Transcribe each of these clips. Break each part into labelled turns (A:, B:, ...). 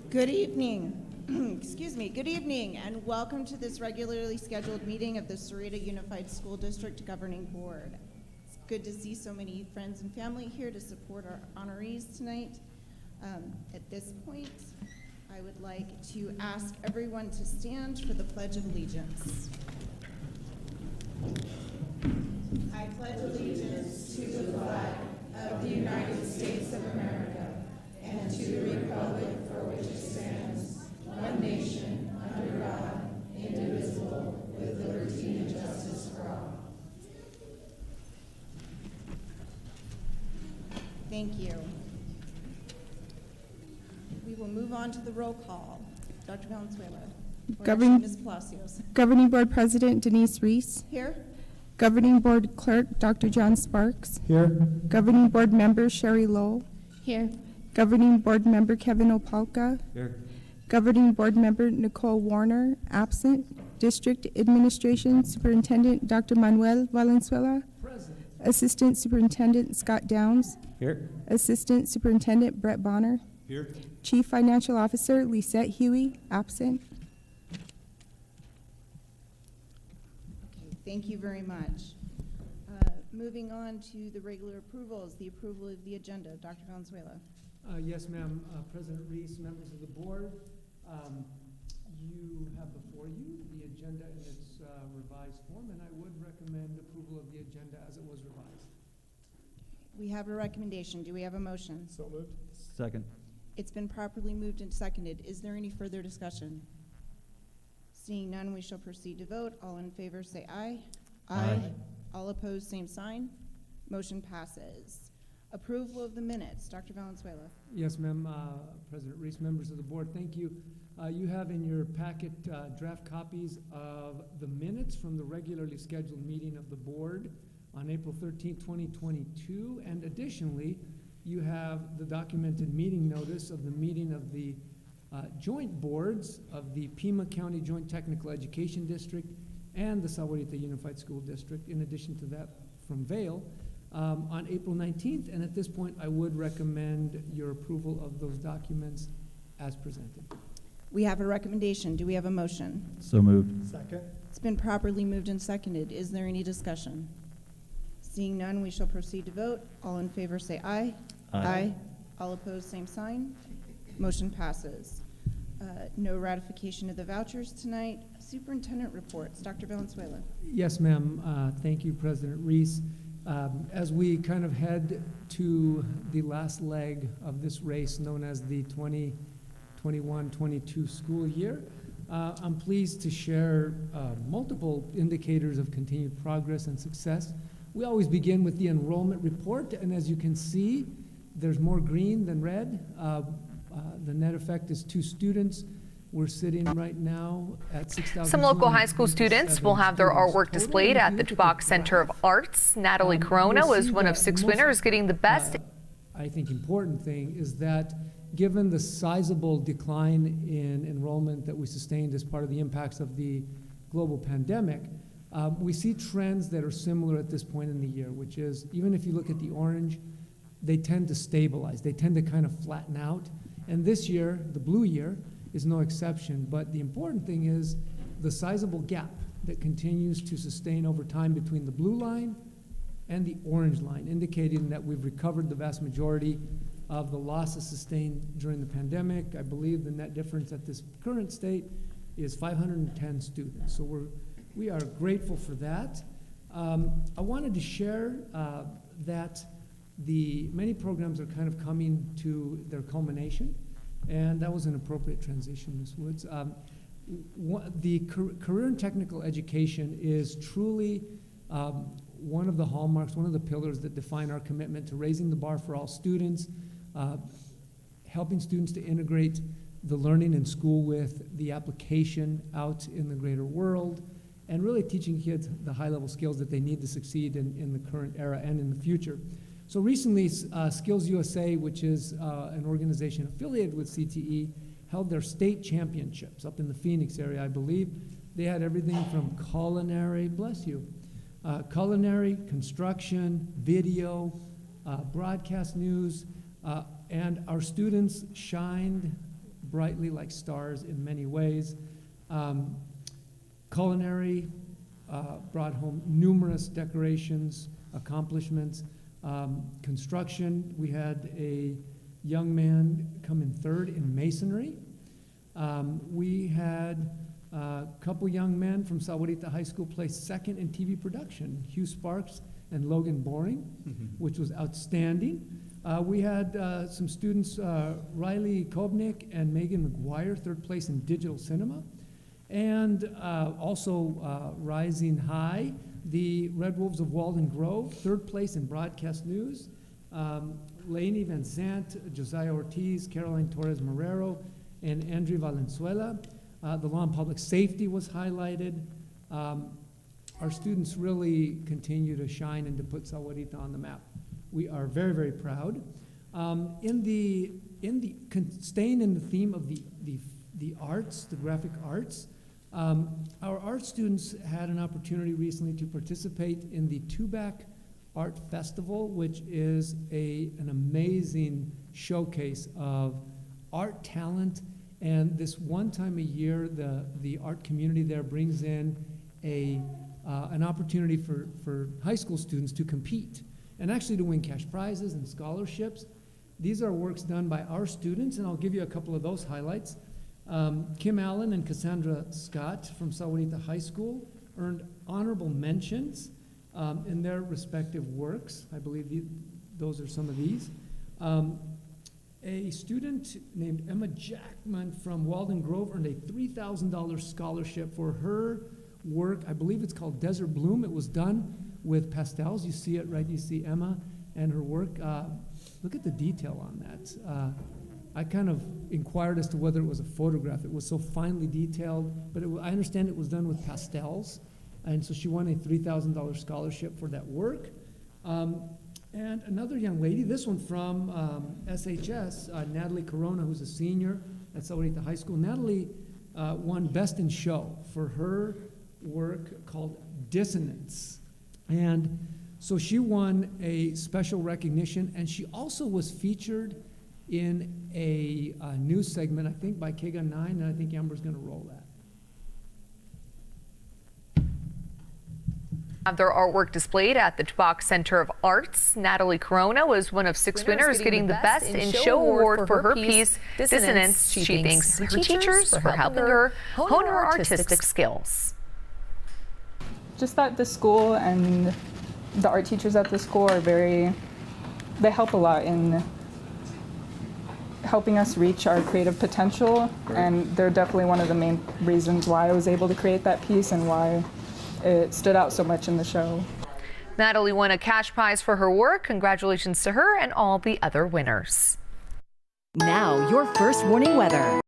A: Good evening. Excuse me. Good evening, and welcome to this regularly scheduled meeting of the Sahuarita Unified School District Governing Board. It's good to see so many friends and family here to support our honorees tonight. At this point, I would like to ask everyone to stand for the Pledge of Allegiance. I pledge allegiance to the flag of the United States of America and to the republic for which it stands, one nation, under God, indivisible, with liberty and justice for all. Thank you. We will move on to the roll call. Dr. Valenzuela. Ms. Palacios.
B: Governing Board President Denise Reese.
A: Here.
B: Governing Board Clerk Dr. John Sparks.
C: Here.
B: Governing Board Member Sherry Lowell.
A: Here.
B: Governing Board Member Kevin Opalka.
C: Here.
B: Governing Board Member Nicole Warner, absent. District Administration Superintendent Dr. Manuel Valenzuela.
C: Present.
B: Assistant Superintendent Scott Downs.
C: Here.
B: Assistant Superintendent Brett Bonner.
C: Here.
B: Chief Financial Officer Lisette Huey, absent.
A: Okay, thank you very much. Moving on to the regular approvals, the approval of the agenda. Dr. Valenzuela.
C: Yes, ma'am. President Reese, members of the board, you have before you the agenda in its revised form, and I would recommend approval of the agenda as it was revised.
A: We have a recommendation. Do we have a motion?
C: So moved.
D: Second.
A: It's been properly moved and seconded. Is there any further discussion? Seeing none, we shall proceed to vote. All in favor say aye.
D: Aye.
A: All opposed, same sign. Motion passes. Approval of the minutes. Dr. Valenzuela.
C: Yes, ma'am. President Reese, members of the board, thank you. You have in your packet draft copies of the minutes from the regularly scheduled meeting of the board on April 13, 2022, and additionally, you have the documented meeting notice of the meeting of the joint boards of the Pima County Joint Technical Education District and the Sahuarita Unified School District, in addition to that from Vail, on April 19th. And at this point, I would recommend your approval of those documents as presented.
A: We have a recommendation. Do we have a motion?
D: So moved.
C: Second.
A: It's been properly moved and seconded. Is there any discussion? Seeing none, we shall proceed to vote. All in favor say aye.
D: Aye.
A: All opposed, same sign. Motion passes. No ratification of the vouchers tonight. Superintendent reports. Dr. Valenzuela.
C: Yes, ma'am. Thank you, President Reese. As we kind of head to the last leg of this race known as the 2021-22 school year, I'm pleased to share multiple indicators of continued progress and success. We always begin with the enrollment report, and as you can see, there's more green than red. The net effect is 2 students. We're sitting right now at 6,000.
E: Some local high school students will have their artwork displayed at the Tubac Center of Arts. Natalie Corona was one of 6 winners, getting the best.
C: I think important thing is that given the sizable decline in enrollment that we sustained as part of the impacts of the global pandemic, we see trends that are similar at this point in the year, which is, even if you look at the orange, they tend to stabilize. They tend to kind of flatten out. And this year, the blue year, is no exception. But the important thing is the sizable gap that continues to sustain over time between the blue line and the orange line, indicating that we've recovered the vast majority of the losses sustained during the pandemic. I believe the net difference at this current state is 510 students. So we are grateful for that. I wanted to share that many programs are kind of coming to their culmination, and that was an appropriate transition, Ms. Woods. The career and technical education is truly one of the hallmarks, one of the pillars that define our commitment to raising the bar for all students, helping students to integrate the learning in school with the application out in the greater world, and really teaching kids the high-level skills that they need to succeed in the current era and in the future. So recently, Skills USA, which is an organization affiliated with CTE, held their state championships up in the Phoenix area, I believe. They had everything from culinary, bless you, culinary, construction, video, broadcast news, and our students shined brightly like stars in many ways. Culinary brought home numerous decorations, accomplishments. Construction, we had a young man come in third in masonry. We had a couple young men from Sahuarita High School place second in TV production, Hugh Sparks and Logan Boring, which was outstanding. We had some students, Riley Kobnick and Megan McGuire, third place in digital cinema. And also rising high, the Red Wolves of Walden Grove, third place in broadcast news. Lainey Van Zant, Josiah Ortiz, Caroline Torres Marrero, and Andrea Valenzuela. The law and public safety was highlighted. Our students really continue to shine and to put Sahuarita on the map. We are very, very proud. Staying in the theme of the arts, the graphic arts, our art students had an opportunity recently to participate in the Tubac Art Festival, which is an amazing showcase of art talent. And this one time a year, the art community there brings in an opportunity for high school students to compete and actually to win cash prizes and scholarships. These are works done by our students, and I'll give you a couple of those highlights. Kim Allen and Cassandra Scott from Sahuarita High School earned honorable mentions in their respective works. I believe those are some of these. A student named Emma Jackman from Walden Grove earned a $3,000 scholarship for her work. I believe it's called Desert Bloom. It was done with pastels. You see it, right? You see Emma and her work. Look at the detail on that. I kind of inquired as to whether it was a photograph. It was so finely detailed, but I understand it was done with pastels. And so she won a $3,000 scholarship for that work. And another young lady, this one from SHS, Natalie Corona, who's a senior at Sahuarita High School. Natalie won Best in Show for her work called Dissonance. And so she won a special recognition, and she also was featured in a news segment, I think by KGA 9, and I think Amber's going to roll that.
E: Have their artwork displayed at the Tubac Center of Arts. Natalie Corona was one of 6 winners getting the Best in Show award for her piece, Dissonance. She thanks her teachers for helping her hone her artistic skills.
F: Just that the school and the art teachers at the school are they help a lot in helping us reach our creative potential, and they're definitely one of the main reasons why I was able to create that piece and why it stood out so much in the show.
E: Natalie won a cash prize for her work. Congratulations to her and all the other winners.
G: Now, your first warning weather.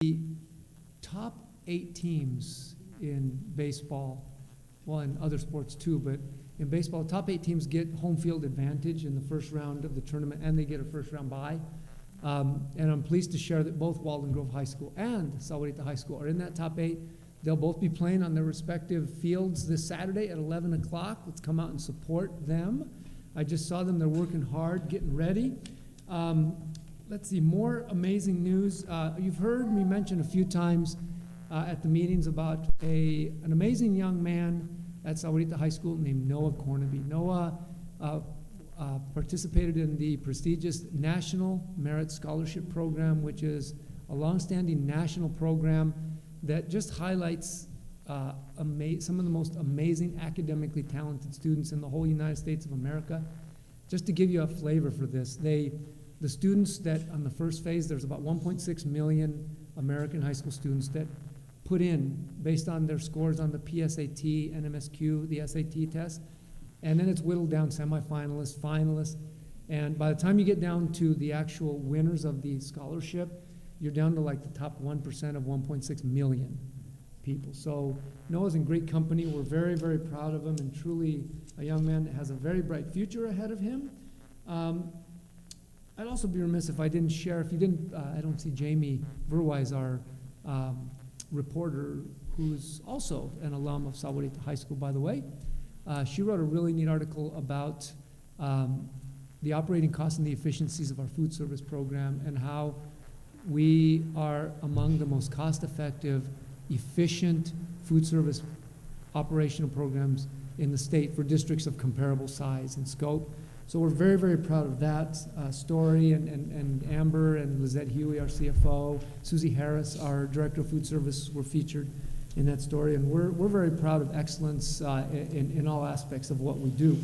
C: The top 8 teams in baseball, well, in other sports too, but in baseball, top 8 teams get home field advantage in the first round of the tournament, and they get a first round bye. And I'm pleased to share that both Walden Grove High School and Sahuarita High School are in that top 8. They'll both be playing on their respective fields this Saturday at 11 o'clock. Let's come out and support them. I just saw them. They're working hard, getting ready. Let's see, more amazing news. You've heard me mention a few times at the meetings about an amazing young man at Sahuarita High School named Noah Cornaby. Noah participated in the prestigious National Merit Scholarship Program, which is a longstanding national program that just highlights some of the most amazing academically talented students in the whole United States of America. Just to give you a flavor for this, the students that on the first phase, there's about 1.6 million American high school students that put in based on their scores on the PSAT, NMSQ, the SAT test, and then it's whittled down semifinalists, finalists, and by the time you get down to the actual winners of the scholarship, you're down to like the top 1% of 1.6 million people. So Noah's in great company. We're very, very proud of him, and truly a young man that has a very bright future ahead of him. I'd also be remiss if I didn't share, I don't see Jamie Verwise, our reporter who's also an alum of Sahuarita High School, by the way. She wrote a really neat article about the operating costs and the efficiencies of our food service program and how we are among the most cost-effective, efficient food service operational programs in the state for districts of comparable size and scope. So we're very, very proud of that story, and Amber and Lizette Huey, our CFO, Susie Harris, our Director of Food Service, were featured in that story, and we're very proud of excellence in all aspects of what we do.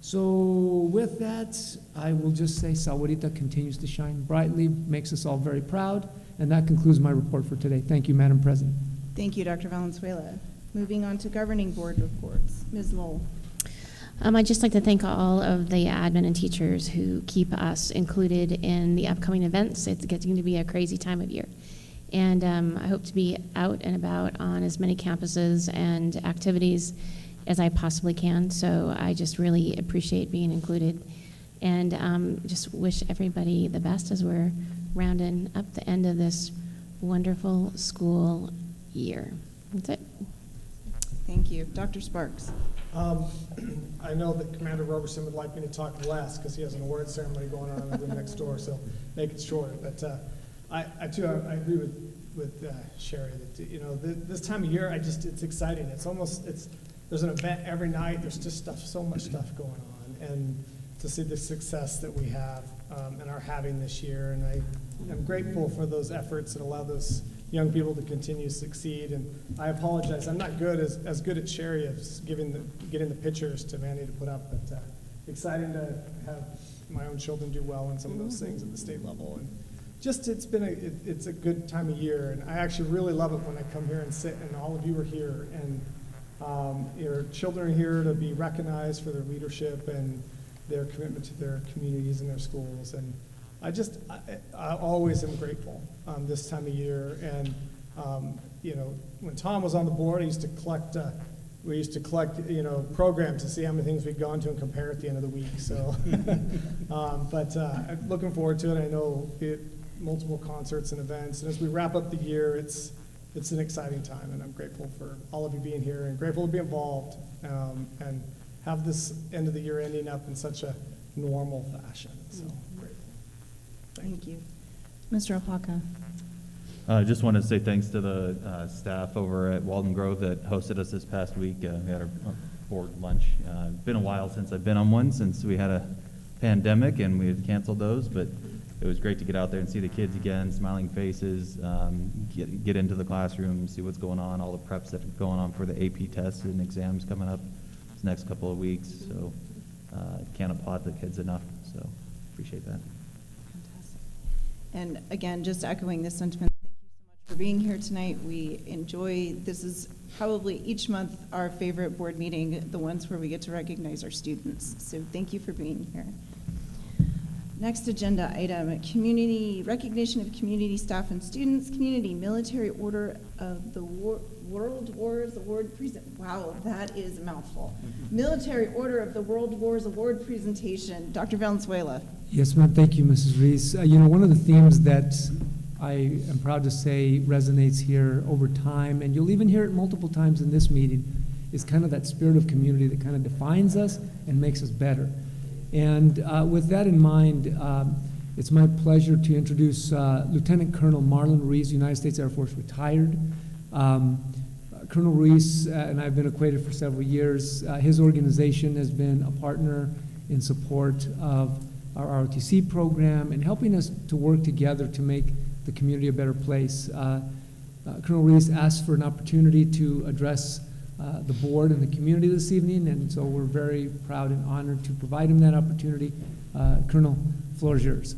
C: So with that, I will just say Sahuarita continues to shine brightly, makes us all very proud, and that concludes my report for today. Thank you, Madam President.
A: Thank you, Dr. Valenzuela. Moving on to governing board reports. Ms. Lowell.
H: I'd just like to thank all of the admin and teachers who keep us included in the upcoming events. It's getting to be a crazy time of year. And I hope to be out and about on as many campuses and activities as I possibly can. So I just really appreciate being included. And just wish everybody the best as we're rounding up the end of this wonderful school year. That's it.
A: Thank you. Dr. Sparks.
I: I know that Commander Roberson would like me to talk less because he has an award ceremony going on in the room next door, so make it short. But I agree with Sherry that this time of year it's exciting. There's an event every night. There's just so much stuff going on, and to see the success that we have and are having this year, and I am grateful for those efforts that allow those young people to continue to succeed. And I apologize, I'm not as good at Sherry as getting the pictures to Manny to put up, but exciting to have my own children do well in some of those things at the state level. And just it's a good time of year, and I actually really love it when I come here and sit, and all of you are here, and your children are here to be recognized for their leadership and their commitment to their communities and their schools. And I always am grateful this time of year. And when Tom was on the board, we used to collect programs to see how many things we'd gone to and compare at the end of the week. So, but I'm looking forward to it. I know multiple concerts and events, and as we wrap up the year, it's an exciting time, and I'm grateful for all of you being here and grateful to be involved and have this end of the year ending up in such a normal fashion. So grateful.
A: Thank you. Mr. Opaka.
D: I just want to say thanks to the staff over at Walden Grove that hosted us this past week. We had our board lunch. It's been a while since I've been on one, since we had a pandemic and we had canceled those, but it was great to get out there and see the kids again, smiling faces, get into the classroom, see what's going on, all the preps that are going on for the AP tests and exams coming up this next couple of weeks. So can't applaud the kids enough, so appreciate that.
A: Fantastic. And again, just echoing this sentiment, thank you so much for being here tonight. We enjoy, this is probably each month our favorite board meeting, the ones where we get to recognize our students. So thank you for being here. Next agenda item, community recognition of community staff and students, Community Military Order of the World Wars Award present. Wow, that is a mouthful. Military Order of the World Wars Award presentation. Dr. Valenzuela.
C: Yes, ma'am. Thank you, Mrs. Reese. One of the themes that I am proud to say resonates here over time, and you'll even hear it multiple times in this meeting, is kind of that spirit of community that kind of defines us and makes us better. And with that in mind, it's my pleasure to introduce Lieutenant Colonel Marlon Ruiz, United States Air Force, retired. Colonel Ruiz and I have been acquainted for several years. His organization has been a partner in support of our ROTC program and helping us to work together to make the community a better place. Colonel Ruiz asked for an opportunity to address the board and the community this evening, and so we're very proud and honored to provide him that opportunity. Colonel, the floor is yours.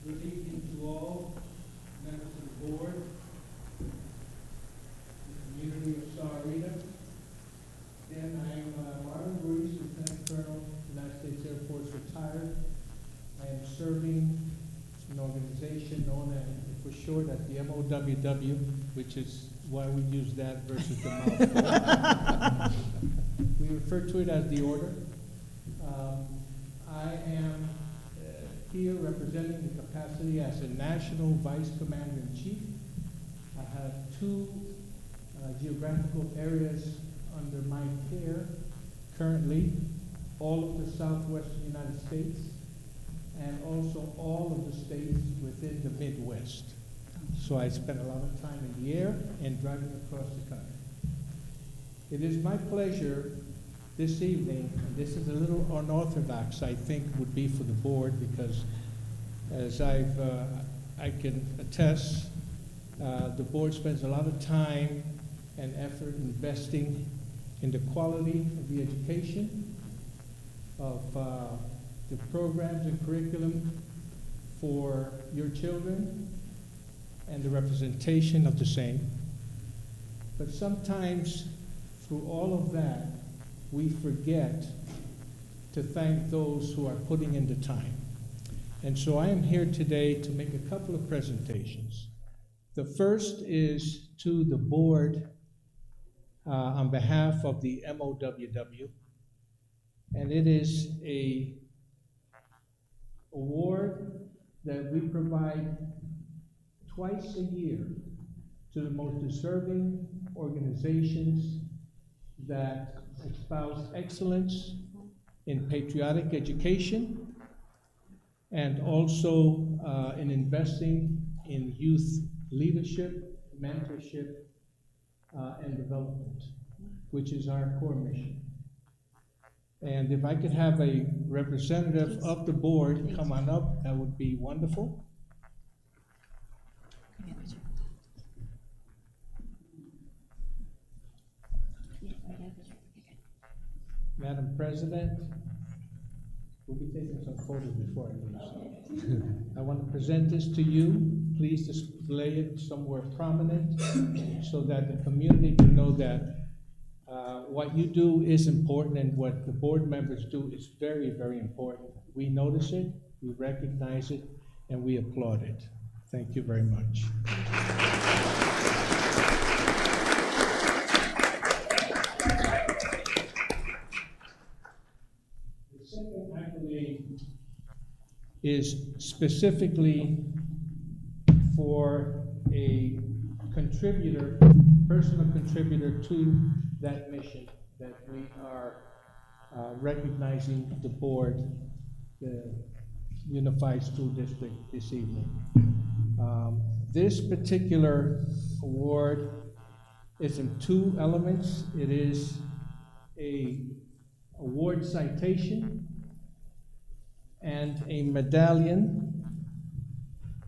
J: Good evening to all members of the board, the community of Sahuarita. And I am Marlon Ruiz, Lieutenant Colonel, United States Air Force, retired. I am serving an organization known for short as the MOWW, which is why we use that versus the mouthful. refer to it as the order. I am here representing the capacity as a National Vice Commander-in-Chief. I have two geographical areas under my care currently, all of the southwestern United States, and also all of the states within the Midwest. So I spend a lot of time in the air and driving across the country. It is my pleasure this evening, and this is a little unorthodox, I think, would be for the board, because as I can attest, the board spends a lot of time and effort investing in the quality of the education, of the programs and curriculum for your children, and the representation of the same. But sometimes, through all of that, we forget to thank those who are putting in the time. And so I am here today to make a couple of presentations. The first is to the board on behalf of the MOWW, and it is an award that we provide twice a year to the most deserving organizations that espouse excellence in patriotic education and also in investing in youth leadership, mentorship, and development, which is our core mission. And if I could have a representative of the board come on up, that would be wonderful. Madam President, we'll be taking some photos before I leave. I want to present this to you. Please display it somewhere prominent so that the community can know that what you do is important, and what the board members do is very, very important. We notice it, we recognize it, and we applaud it. Thank you very much. The second accolade is specifically for a contributor, personal contributor to that mission that we are recognizing the board, the Unified School District, this evening. This particular award is in two elements. It is an award citation and a medallion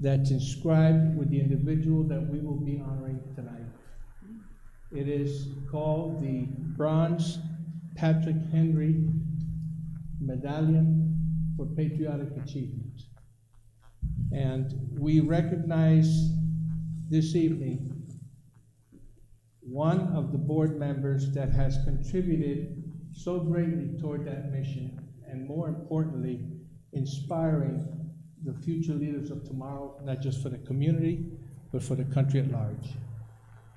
J: that's inscribed with the individual that we will be honoring tonight. It is called the Bronze Patrick Henry Medallion for Patriotic Achievement. And we recognize this evening one of the board members that has contributed so greatly toward that mission, and more importantly, inspiring the future leaders of tomorrow, not just for the community, but for the country at large.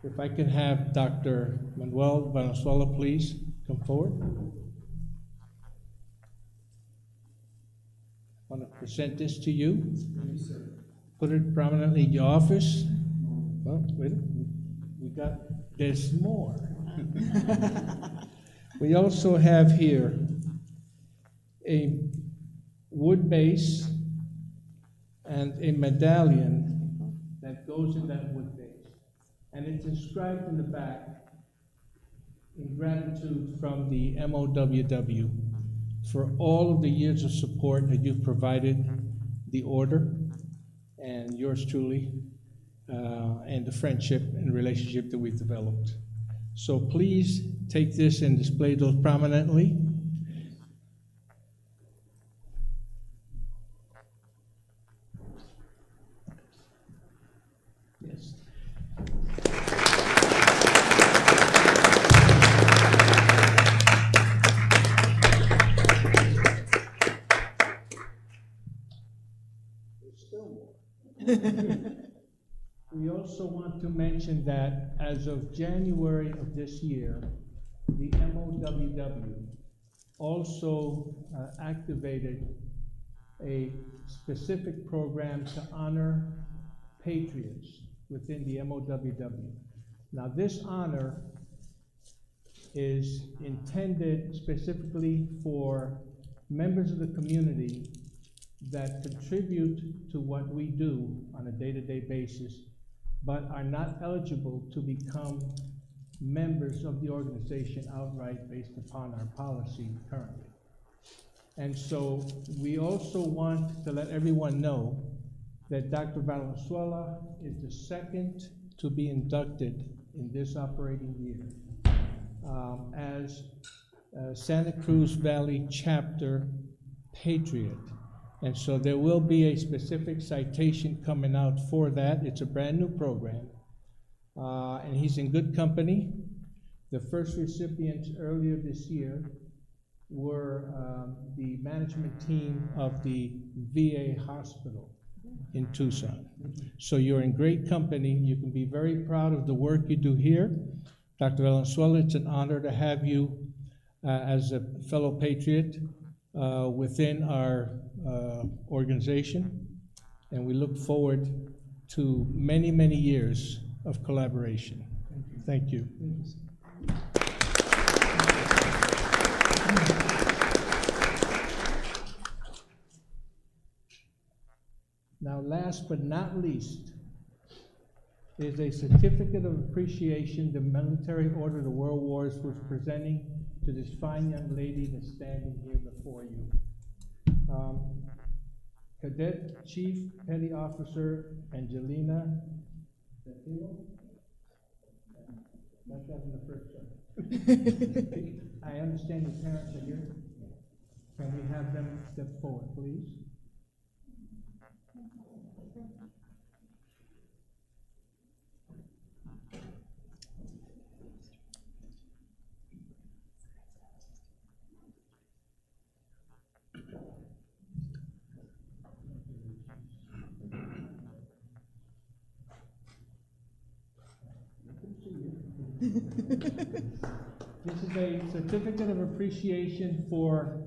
J: If I can have Dr. Manuel Valenzuela please come forward. I want to present this to you. Put it prominently in your office. Well, wait, there's more. We also have here a wood base and a medallion that goes in that wood base. And it's inscribed in the back in gratitude from the MOWW for all of the years of support that you've provided the order, and yours truly, and the friendship and relationship that we've developed. So please take this and display those prominently. Yes. There's still more. We also want to mention that as of January of this year, the MOWW also activated a specific program to honor patriots within the MOWW. Now, this honor is intended specifically for members of the community that contribute to what we do on a day-to-day basis, but are not eligible to become members of the organization outright based upon our policy currently. And so we also want to let everyone know that Dr. Valenzuela is the second to be inducted in this operating year as Santa Cruz Valley Chapter Patriot. And so there will be a specific citation coming out for that. It's a brand new program. And he's in good company. The first recipients earlier this year were the management team of the VA hospital in Tucson. So you're in great company. You can be very proud of the work you do here. Dr. Valenzuela, it's an honor to have you as a fellow patriot within our organization. And we look forward to many, many years of collaboration. Thank you. Now, last but not least, is a certificate of appreciation the Military Order of the World Wars was presenting to this fine young lady that's standing here before you. Cadet Chief Petty Officer Angelina. That wasn't the first one. I understand your parents are here. Can we have them step forward, please? This is a certificate of appreciation for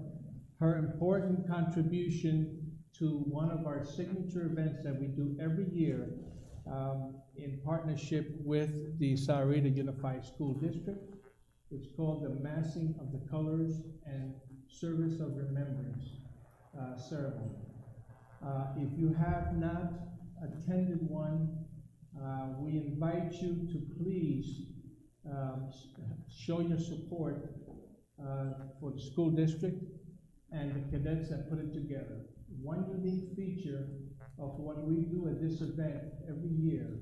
J: her important contribution to one of our signature events that we do every year in partnership with the Sahuarita Unified School District. It's called the Massing of the Colors and Service of Remembrance ceremony. If you have not attended one, we invite you to please show your support for the school district and the cadets that put it together. One unique feature of what we do at this event every year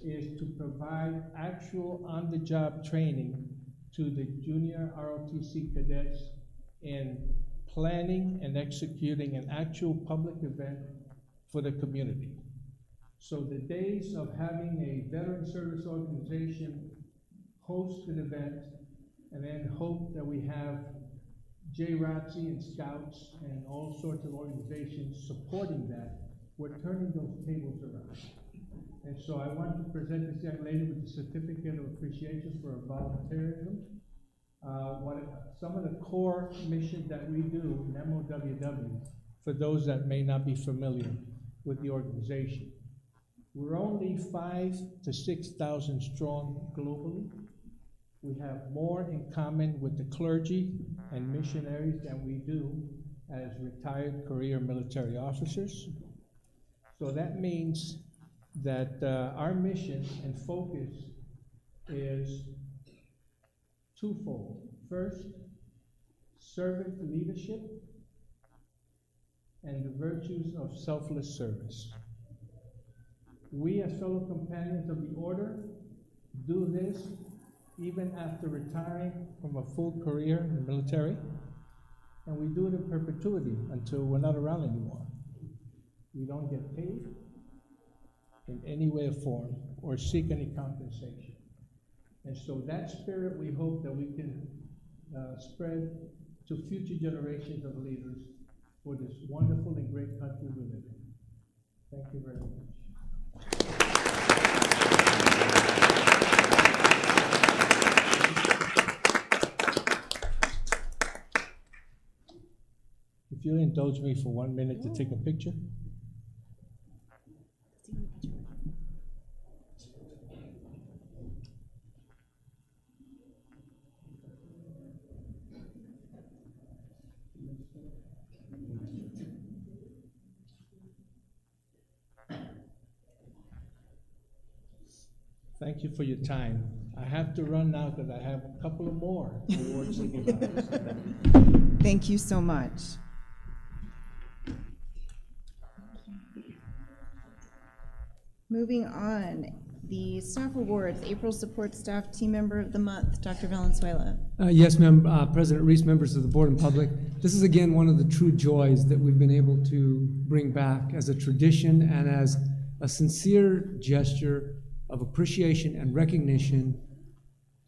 J: is to provide actual on-the-job training to the junior ROTC cadets in planning and executing an actual public event for the community. So the days of having a veteran service organization host an event and then hope that we have JROTC and Scouts and all sorts of organizations supporting that, we're turning those tables around. And so I want to present this young lady with a certificate of appreciation for her volunteerism. Some of the core missions that we do in MOWW, for those that may not be familiar with the organization. We're only 5,000 to 6,000 strong globally. We have more in common with the clergy and missionaries than we do as retired career military officers. So that means that our mission and focus is twofold. First, servant leadership and the virtues of selfless service. We as fellow companions of the order do this even after retiring from a full career in the military, and we do it in perpetuity until we're not around anymore. We don't get paid in any way or form or seek any compensation. And so that spirit we hope that we can spread to future generations of leaders for this wonderful and great country we live in. Thank you very much. If you'll indulge me for 1 minute to take a picture. Thank you for your time. I have to run now because I have a couple of more awards to give out. So
A: Thank you so much. Moving on, the staff awards, April Support Staff Team Member of the Month, Dr. Valenzuela.
C: Yes, ma'am. President Reese, members of the board and public. This is again one of the true joys that we've been able to bring back as a tradition and as a sincere gesture of appreciation and recognition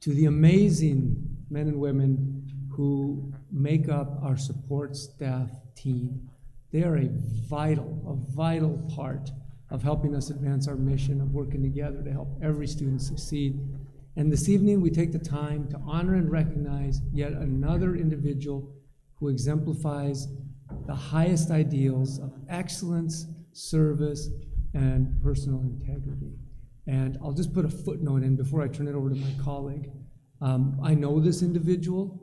C: to the amazing men and women who make up our support staff team. They are a vital part of helping us advance our mission of working together to help every student succeed. And this evening, we take the time to honor and recognize yet another individual who exemplifies the highest ideals of excellence, service, and personal integrity. And I'll just put a footnote in before I turn it over to my colleague. I know this individual.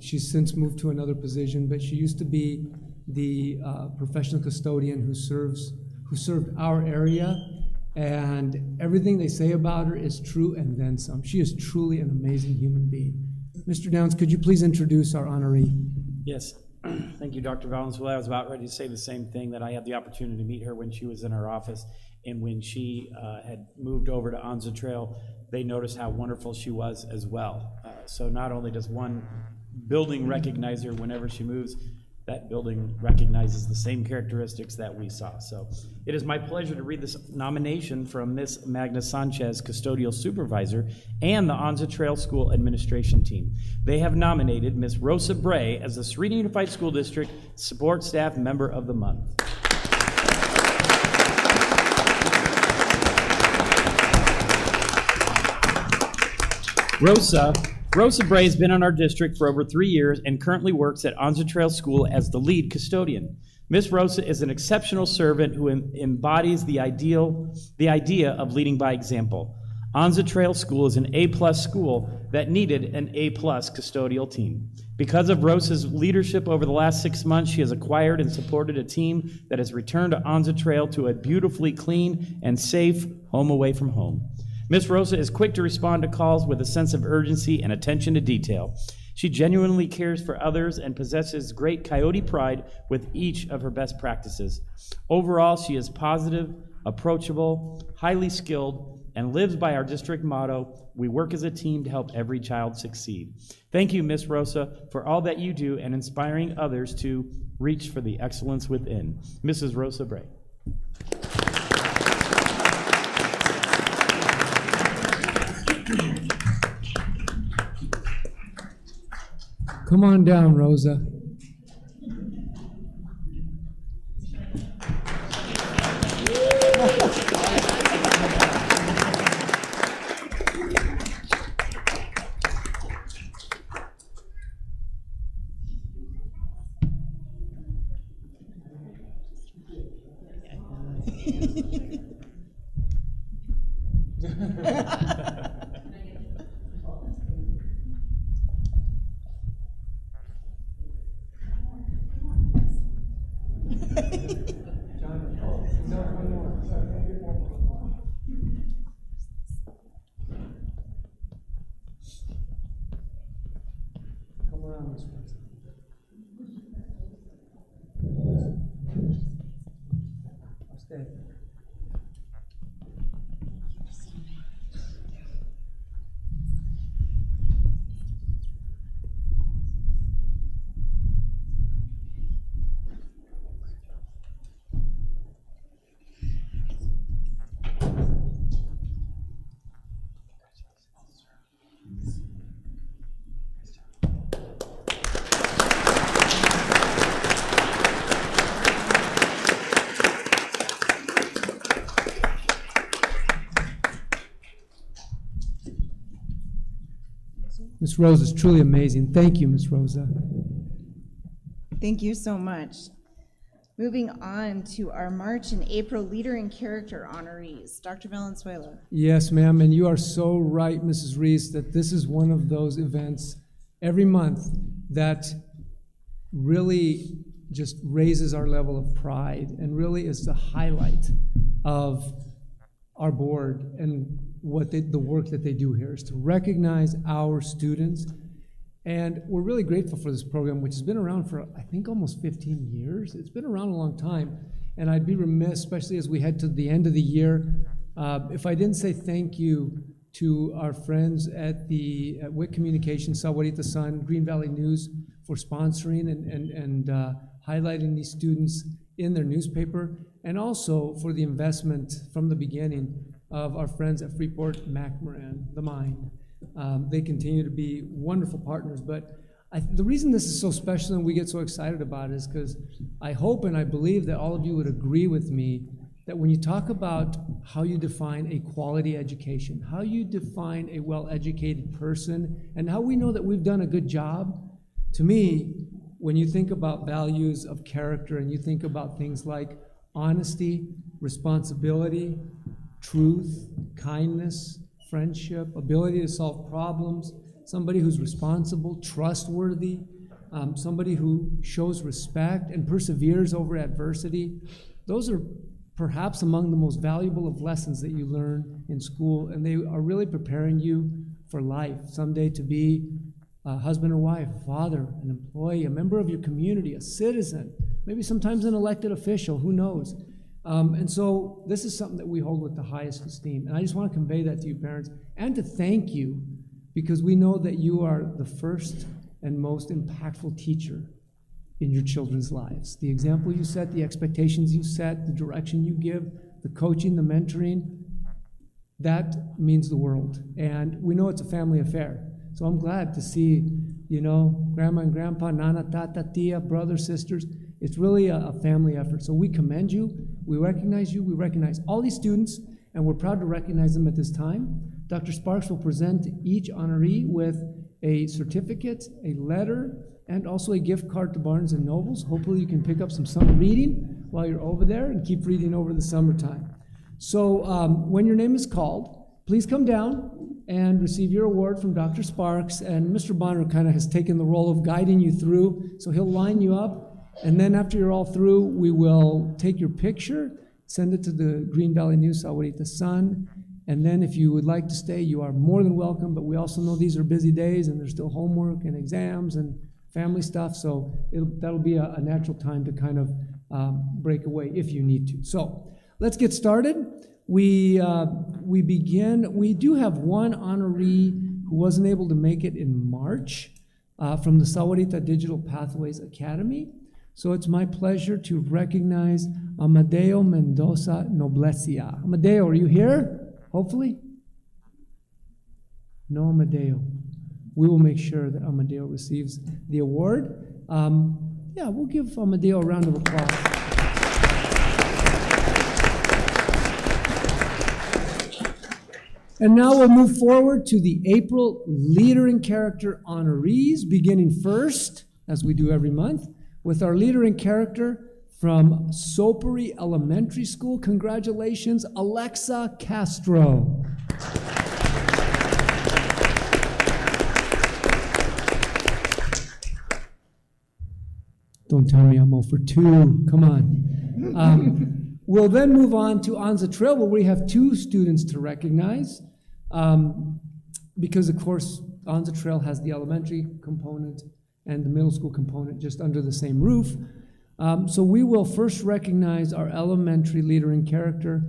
C: She's since moved to another position, but she used to be the professional custodian who served our area, and everything they say about her is true and then some. She is truly an amazing human being. Mr. Downs, could you please introduce our honoree?
K: Yes. Thank you, Dr. Valenzuela. I was about ready to say the same thing, that I had the opportunity to meet her when she was in our office, and when she had moved over to Anza Trail, they noticed how wonderful she was as well. So not only does one building recognize her whenever she moves, that building recognizes the same characteristics that we saw. So it is my pleasure to read this nomination from Miss Magna Sanchez, Custodial Supervisor, and the Anza Trail School Administration Team. They have nominated Miss Rosa Bray as the Sahuarita Unified School District Support Staff Member of the Month. Rosa Bray has been in our district for over 3 years and currently works at Anza Trail School as the lead custodian. Miss Rosa is an exceptional servant who embodies the idea of leading by example. Anza Trail School is an A+ school that needed an A+ custodial team. Because of Rosa's leadership over the last 6 months, she has acquired and supported a team that has returned to Anza Trail to a beautifully clean and safe home away from home. Miss Rosa is quick to respond to calls with a sense of urgency and attention to detail. She genuinely cares for others and possesses great coyote pride with each of her best practices. Overall, she is positive, approachable, highly skilled, and lives by our district motto, "We work as a team to help every child succeed." Thank you, Miss Rosa, for all that you do and inspiring others to reach for the excellence within. Mrs. Rosa Bray.
C: Come on down, Rosa. Come around this way. I'll stay. Miss Rosa is truly amazing. Thank you, Miss Rosa.
A: Thank you so much. Moving on to our March and April Leader in Character honorees. Dr. Valenzuela.
C: Yes, ma'am, and you are so right, Mrs. Reese, that this is one of those events every month that really just raises our level of pride and really is the highlight of our board and the work that they do here is to recognize our students. And we're really grateful for this program, which has been around for, I think, almost 15 years. It's been around a long time. And I'd be remiss, especially as we head to the end of the year, if I didn't say thank you to our friends at WIC Communications, Sahuarita Sun, Green Valley News for sponsoring and highlighting these students in their newspaper, and also for the investment from the beginning of our friends at Freeport McMoran, the mine. They continue to be wonderful partners, but the reason this is so special and we get so excited about it is because I hope and I believe that all of you would agree with me that when you talk about how you define a quality education, how you define a well-educated person, and how we know that we've done a good job, to me, when you think about values of character and you think about things like honesty, responsibility, truth, kindness, friendship, ability to solve problems, somebody who's responsible, trustworthy, somebody who shows respect and perseveres over adversity. Those are perhaps among the most valuable of lessons that you learn in school, and they are really preparing you for life, someday to be a husband or wife, father, an employee, a member of your community, a citizen, maybe sometimes an elected official, who knows? And so this is something that we hold with the highest esteem. And I just want to convey that to you, parents, and to thank you, because we know that you are the first and most impactful teacher in your children's lives. The example you set, the expectations you set, the direction you give, the coaching, the mentoring, that means the world. And we know it's a family affair. So I'm glad to see, grandma and grandpa, nana, tata, tia, brothers, sisters. It's really a family effort. So we commend you, we recognize you, we recognize all these students, and we're proud to recognize them at this time. Dr. Sparks will present each honoree with a certificate, a letter, and also a gift card to Barnes & Nobles. Hopefully you can pick up some summer reading while you're over there and keep reading over the summertime. So when your name is called, please come down and receive your award from Dr. Sparks. And Mr. Bonner kind of has taken the role of guiding you through, so he'll line you up. And then after you're all through, we will take your picture, send it to the Green Valley News, Sahuarita Sun. And then if you would like to stay, you are more than welcome. But we also know these are busy days and there's still homework and exams and family stuff. So that'll be a natural time to kind of break away if you need to. So let's get started. We begin. We do have one honoree who wasn't able to make it in March from the Sahuarita Digital Pathways Academy. So it's my pleasure to recognize Amadeo Mendoza Noblesia. Amadeo, are you here? Hopefully? No, Amadeo. We will make sure that Amadeo receives the award. We'll give Amadeo a round of applause. And now we'll move forward to the April Leader in Character honorees, beginning first, as we do every month, with our Leader in Character from Soperi Elementary School. Congratulations, Alexa Castro. Don't tell me I'm 0 for 2. Come on. We'll then move on to Anza Trail, where we have 2 students to recognize. Because, of course, Anza Trail has the elementary component and the middle school component just under the same roof. So we will first recognize our elementary Leader in Character,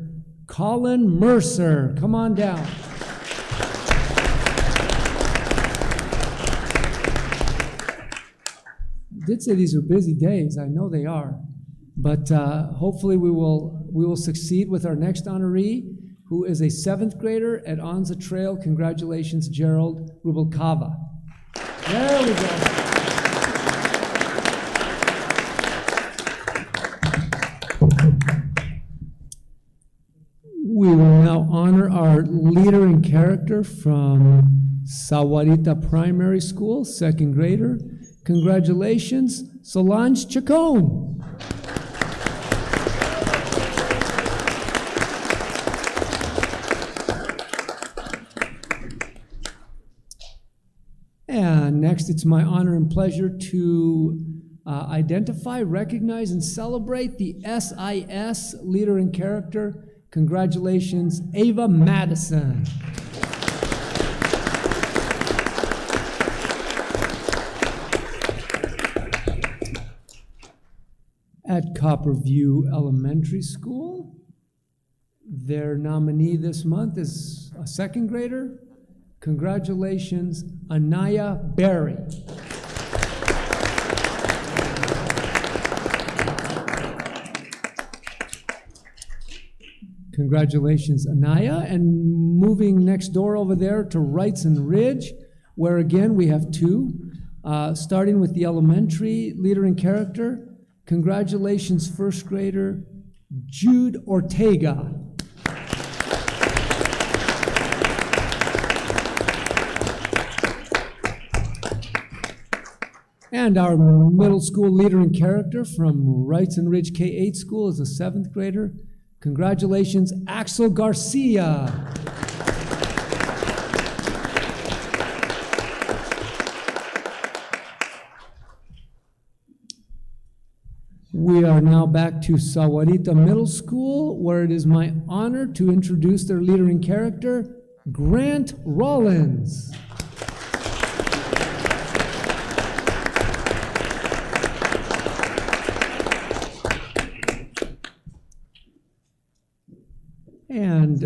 C: Colin Mercer. Come on down. I did say these are busy days. I know they are. But hopefully we will succeed with our next honoree, who is a 7th grader at Anza Trail. Congratulations, Gerald Rubalcava. There we go. We will now honor our Leader in Character from Sahuarita Primary School, 2nd grader. Congratulations, Solange Chacon. And next, it's my honor and pleasure to identify, recognize, and celebrate the SIS Leader in Character. Congratulations, Ava Madison. At Copperview Elementary School, their nominee this month is a second grader. Congratulations, Anaya Berry. Congratulations, Anaya. And moving next door over there to Wrightson Ridge, where again we have two. Starting with the elementary leader in character, congratulations, first grader Jude Ortega. And our middle school leader in character from Wrightson Ridge K-8 school is a seventh grader. Congratulations, Axel Garcia. We are now back to Sahuarita Middle School, where it is my honor to introduce their leader in character, Grant Rollins. And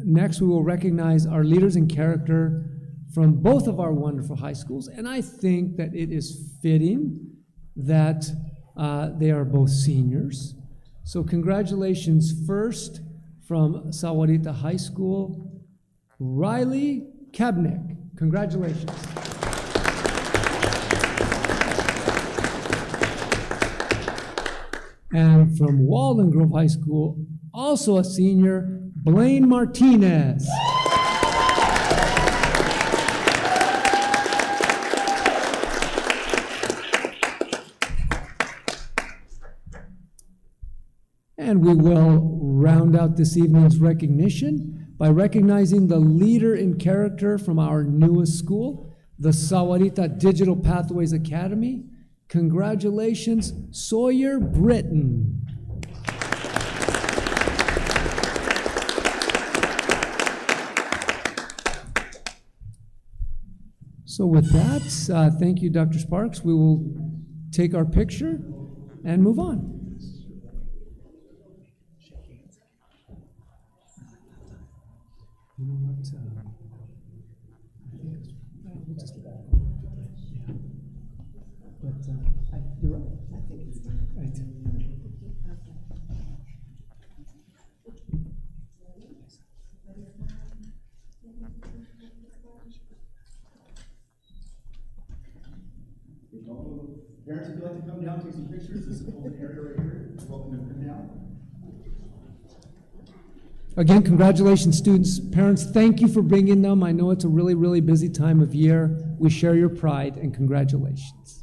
C: next, we will recognize our leaders in character from both of our wonderful high schools. And I think that it is fitting that they are both seniors. So congratulations first from Sahuarita High School, Riley Kabnick. Congratulations. And from Walden Grove High School, also a senior, Blaine Martinez. And we will round out this evening's recognition by recognizing the leader in character from our newest school, the Sahuarita Digital Pathways Academy. Congratulations, Sawyer Britton. So with that, thank you, Dr. Sparks. We will take our picture and move on. You know what? I think we'll just yeah. But you're right. I think it's right.
L: Parents, if you'd like to come down, take some pictures. This is an open area right here. Welcome to come down.
C: Again, congratulations, students. Parents, thank you for bringing them. I know it's a really, really busy time of year. We share your pride, and congratulations.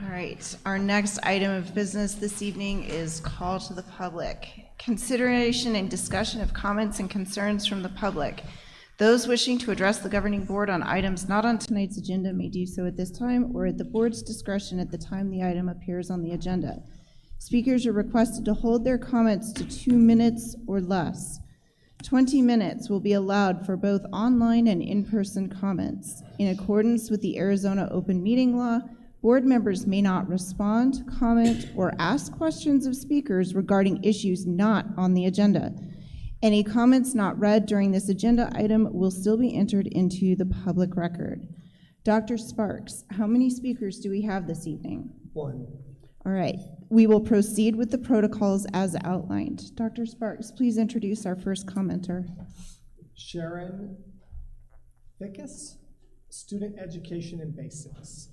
A: All right, our next item of business this evening is call to the public. Consideration and discussion of comments and concerns from the public. Those wishing to address the governing board on items not on tonight's agenda may do so at this time or at the board's discretion at the time the item appears on the agenda. Speakers are requested to hold their comments to 2 minutes or less. 20 minutes will be allowed for both online and in-person comments. In accordance with the Arizona Open Meeting Law, board members may not respond, comment, or ask questions of speakers regarding issues not on the agenda. Any comments not read during this agenda item will still be entered into the public record. Dr. Sparks, how many speakers do we have this evening?
I: 1.
A: All right, we will proceed with the protocols as outlined. Dr. Sparks, please introduce our first commenter.
I: Sharon Fickus, Student Education and Basics.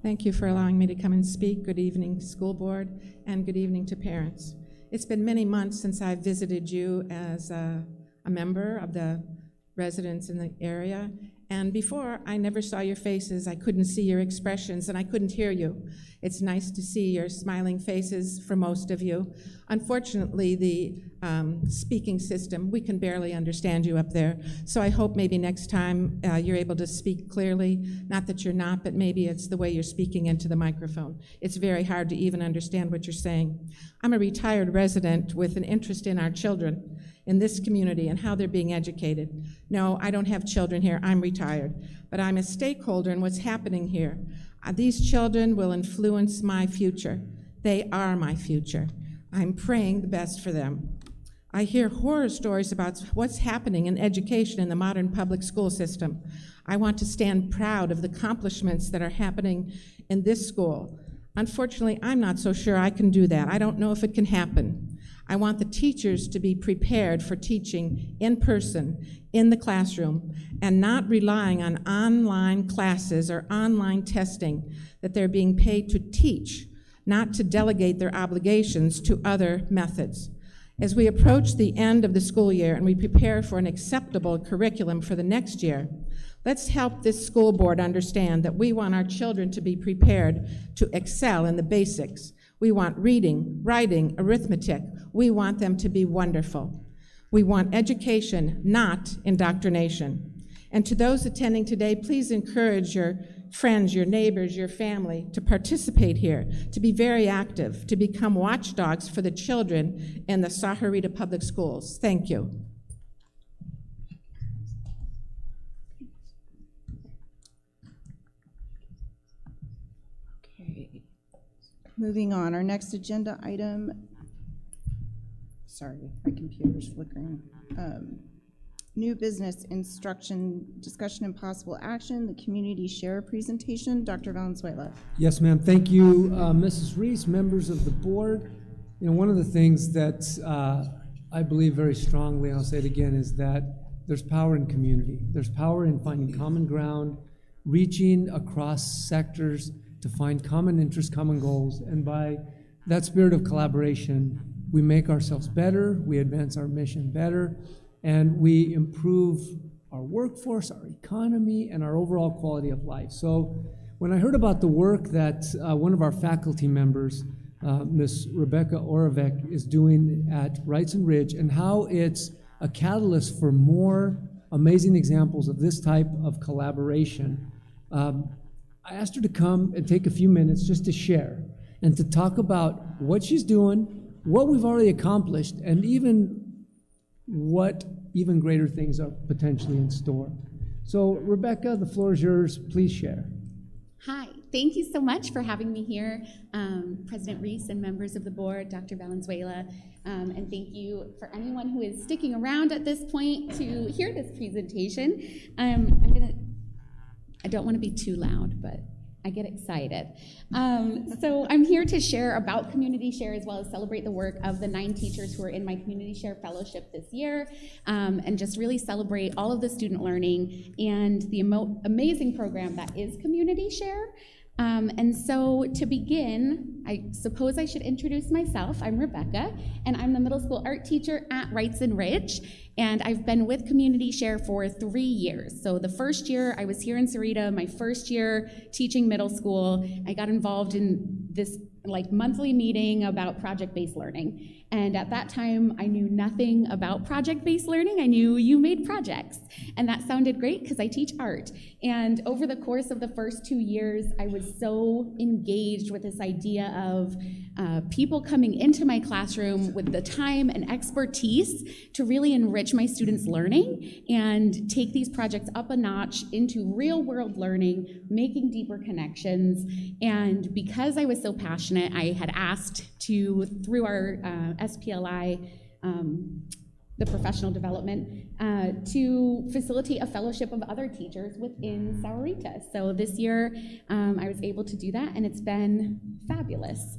M: Thank you for allowing me to come and speak. Good evening, school board, and good evening to parents. It's been many months since I visited you as a member of the residents in the area, and before I never saw your faces. I couldn't see your expressions, and I couldn't hear you. It's nice to see your smiling faces for most of you. Unfortunately, the speaking system, we can barely understand you up there, so I hope maybe next time you're able to speak clearly. Not that you're not, but maybe it's the way you're speaking into the microphone. It's very hard to even understand what you're saying. I'm a retired resident with an interest in our children in this community and how they're being educated. No, I don't have children here, I'm retired, but I'm a stakeholder in what's happening here. These children will influence my future. They are my future. I'm praying the best for them. I hear horror stories about what's happening in education in the modern public school system. I want to stand proud of the accomplishments that are happening in this school. Unfortunately, I'm not so sure I can do that. I don't know if it can happen. I want the teachers to be prepared for teaching in person, in the classroom, and not relying on online classes or online testing, that they're being paid to teach, not to delegate their obligations to other methods. As we approach the end of the school year and we prepare for an acceptable curriculum for the next year, let's help this school board understand that we want our children to be prepared to excel in the basics. We want reading, writing, arithmetic. We want them to be wonderful. We want education, not indoctrination. And to those attending today, please encourage your friends, your neighbors, your family to participate here, to be very active, to become watchdogs for the children in the Sahuarita Public Schools. Thank you.
A: Okay. Moving on, our next agenda item, sorry, my computer's flickering. New business instruction, discussion and possible action, the community share presentation. Dr. Valenzuela.
C: Yes, ma'am. Thank you, Mrs. Reese, members of the board. You know, one of the things that I believe very strongly, and I'll say it again, is that there's power in community. There's power in finding common ground, reaching across sectors to find common interests, common goals, and by that spirit of collaboration, we make ourselves better, we advance our mission better, and we improve our workforce, our economy, and our overall quality of life. So when I heard about the work that one of our faculty members, Ms. Rebecca Oravec, is doing at Wrightson Ridge, and how it's a catalyst for more amazing examples of this type of collaboration. I asked her to come and take a few minutes just to share and to talk about what she's doing, what we've already accomplished, and even what even greater things are potentially in store. So, Rebecca, the floor is yours. Please share.
N: Hi, thank you so much for having me here, President Reese and members of the board, Dr. Valenzuela, and thank you for anyone who is sticking around at this point to hear this presentation. I don't want to be too loud, but I get excited. So I'm here to share about Community Share as well as celebrate the work of the 9 teachers who are in my Community Share Fellowship this year, and just really celebrate all of the student learning and the amazing program that is Community Share. And so to begin, I suppose I should introduce myself. I'm Rebecca, and I'm the middle school art teacher at Wrights and Ridge, and I've been with Community Share for 3 years. So the first year I was here in Sahuarita, my first year teaching middle school, I got involved in this monthly meeting about project-based learning. And at that time, I knew nothing about project-based learning. I knew you made projects. And that sounded great because I teach art. And over the course of the first 2 years, I was so engaged with this idea of people coming into my classroom with the time and expertise to really enrich my students' learning and take these projects up a notch into real-world learning, making deeper connections. And because I was so passionate, I had asked to, through our SPLI, the professional development, to facilitate a fellowship of other teachers within Sahuarita. So this year, I was able to do that, and it's been fabulous.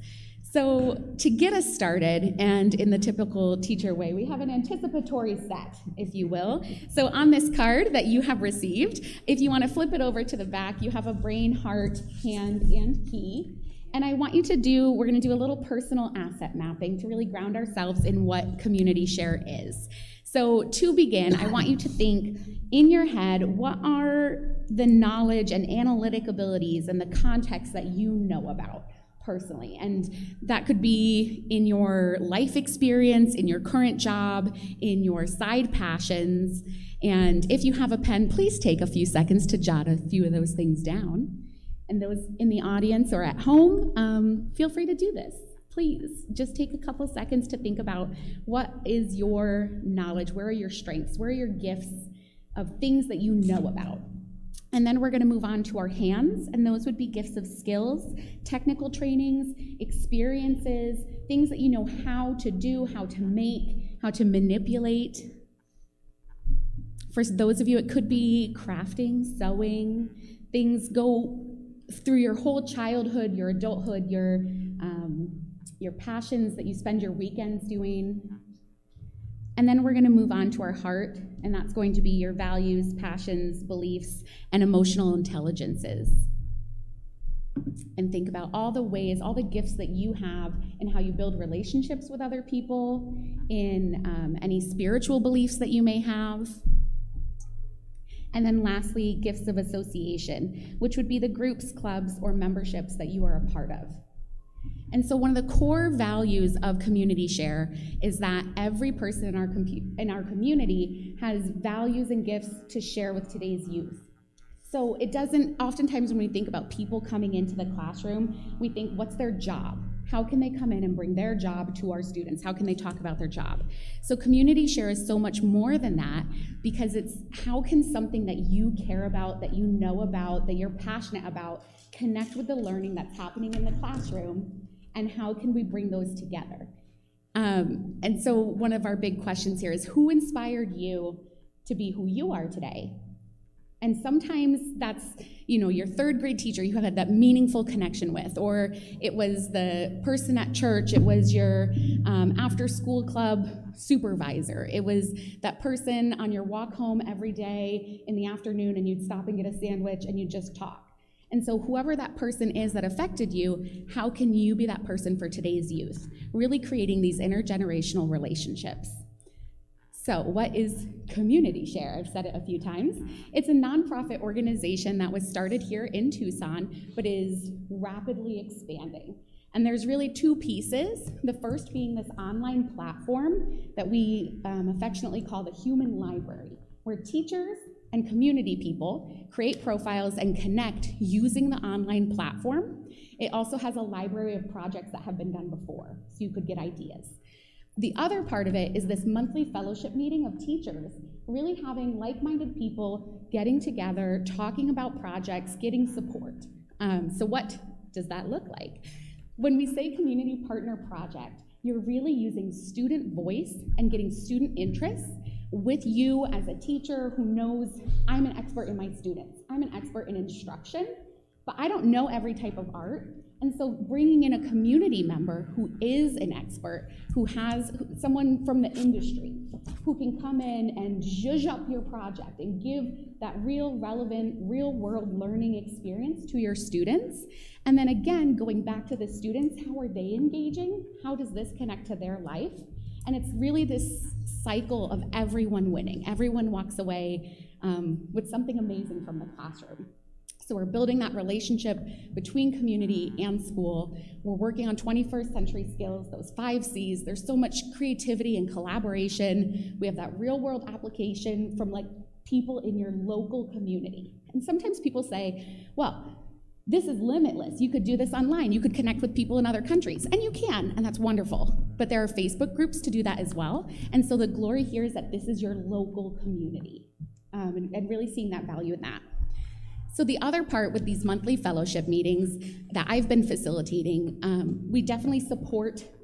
N: So to get us started, and in the typical teacher way, we have an anticipatory set, if you will. So on this card that you have received, if you want to flip it over to the back, you have a brain, heart, hand, and key. And I want you to we're going to do a little personal asset mapping to really ground ourselves in what Community Share is. So to begin, I want you to think in your head, what are the knowledge and analytic abilities and the context that you know about personally? And that could be in your life experience, in your current job, in your side passions. And if you have a pen, please take a few seconds to jot a few of those things down. And those in the audience or at home, feel free to do this. Please, just take a couple seconds to think about what is your knowledge, where are your strengths, where are your gifts of things that you know about. And then we're gonna move on to our hands, and those would be gifts of skills, technical trainings, experiences, things that you know how to do, how to make, how to manipulate. For those of you, it could be crafting, sewing, things go through your whole childhood, your adulthood, your passions that you spend your weekends doing. And then we're gonna move on to our heart, and that's going to be your values, passions, beliefs, and emotional intelligences. And think about all the ways, all the gifts that you have and how you build relationships with other people, in any spiritual beliefs that you may have. And then lastly, gifts of association, which would be the groups, clubs, or memberships that you are a part of. And so one of the core values of Community Share is that every person in our community has values and gifts to share with today's youth. So it doesn't, oftentimes when we think about people coming into the classroom, we think, what's their job? How can they come in and bring their job to our students? How can they talk about their job? So Community Share is so much more than that, because it's how can something that you care about, that you know about, that you're passionate about, connect with the learning that's happening in the classroom, and how can we bring those together? And so one of our big questions here is, who inspired you to be who you are today? And sometimes that's, your third grade teacher you had that meaningful connection with, or it was the person at church, it was your after school club supervisor, it was that person on your walk home every day in the afternoon, and you'd stop and get a sandwich and you'd just talk. And so whoever that person is that affected you, how can you be that person for today's youth? Really creating these intergenerational relationships. So what is Community Share? I've said it a few times. It's a nonprofit organization that was started here in Tucson, but is rapidly expanding. And there's really two pieces. The first being this online platform that we affectionately call the human library, where teachers and community people create profiles and connect using the online platform. It also has a library of projects that have been done before, so you could get ideas. The other part of it is this monthly fellowship meeting of teachers, really having like-minded people getting together, talking about projects, getting support. So what does that look like? When we say community partner project, you're really using student voice and getting student interest with you as a teacher who knows I'm an expert in my students. I'm an expert in instruction, but I don't know every type of art. And so bringing in a community member who is an expert, who has someone from the industry, who can come in and zhuzh up your project and give that real relevant, real world learning experience to your students. And then again, going back to the students, how are they engaging? How does this connect to their life? And it's really this cycle of everyone winning. Everyone walks away with something amazing from the classroom. So we're building that relationship between community and school. We're working on 21st century skills, those 5 C's. There's so much creativity and collaboration. We have that real world application from like people in your local community. And sometimes people say, well, this is limitless. You could do this online. You could connect with people in other countries. And you can, and that's wonderful. But there are Facebook groups to do that as well. And so the glory here is that this is your local community, and really seeing that value in that. So the other part with these monthly fellowship meetings that I've been facilitating, we definitely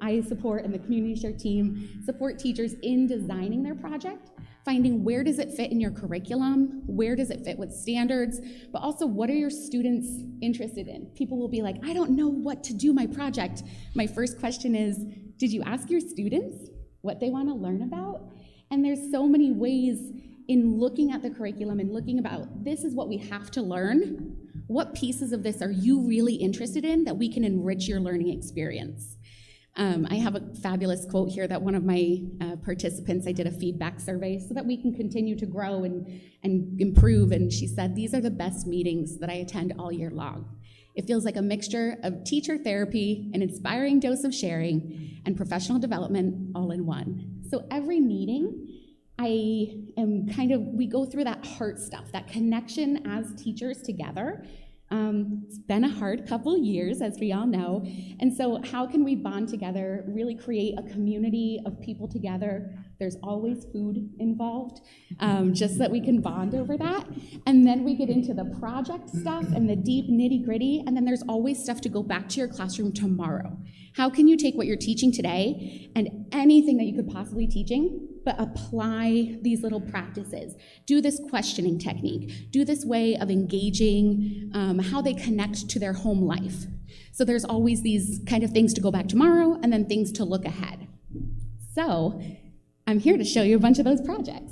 N: I support, and the community share team support teachers in designing their project, finding where does it fit in your curriculum, where does it fit with standards, but also what are your students interested in? People will be like, I don't know what to do my project. My first question is, did you ask your students what they want to learn about? And there's so many ways in looking at the curriculum and looking about, this is what we have to learn. What pieces of this are you really interested in that we can enrich your learning experience? I have a fabulous quote here that one of my participants, I did a feedback survey so that we can continue to grow and improve, and she said, these are the best meetings that I attend all year long. It feels like a mixture of teacher therapy, an inspiring dose of sharing, and professional development all in one. So every meeting, we go through that heart stuff, that connection as teachers together. It's been a hard couple years, as we all know, and so how can we bond together, really create a community of people together? There's always food involved, just so that we can bond over that. And then we get into the project stuff and the deep nitty-gritty, and then there's always stuff to go back to your classroom tomorrow. How can you take what you're teaching today and anything that you could possibly teaching, but apply these little practices? Do this questioning technique. Do this way of engaging how they connect to their home life. So there's always these kind of things to go back tomorrow and then things to look ahead. So I'm here to show you a bunch of those projects.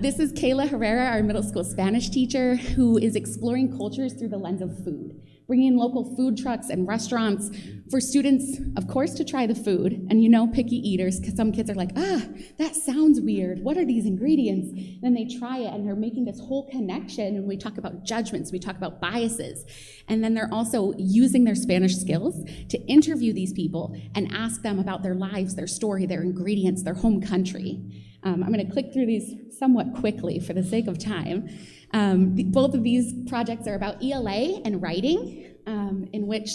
N: This is Kayla Herrera, our middle school Spanish teacher, who is exploring cultures through the lens of food, bringing in local food trucks and restaurants for students, of course, to try the food. And you know, picky eaters, because some kids are like, that sounds weird. What are these ingredients? And then they try it, and they're making this whole connection, and we talk about judgments, we talk about biases. And then they're also using their Spanish skills to interview these people and ask them about their lives, their story, their ingredients, their home country. I'm going to click through these somewhat quickly for the sake of time. Both of these projects are about ELA and writing, in which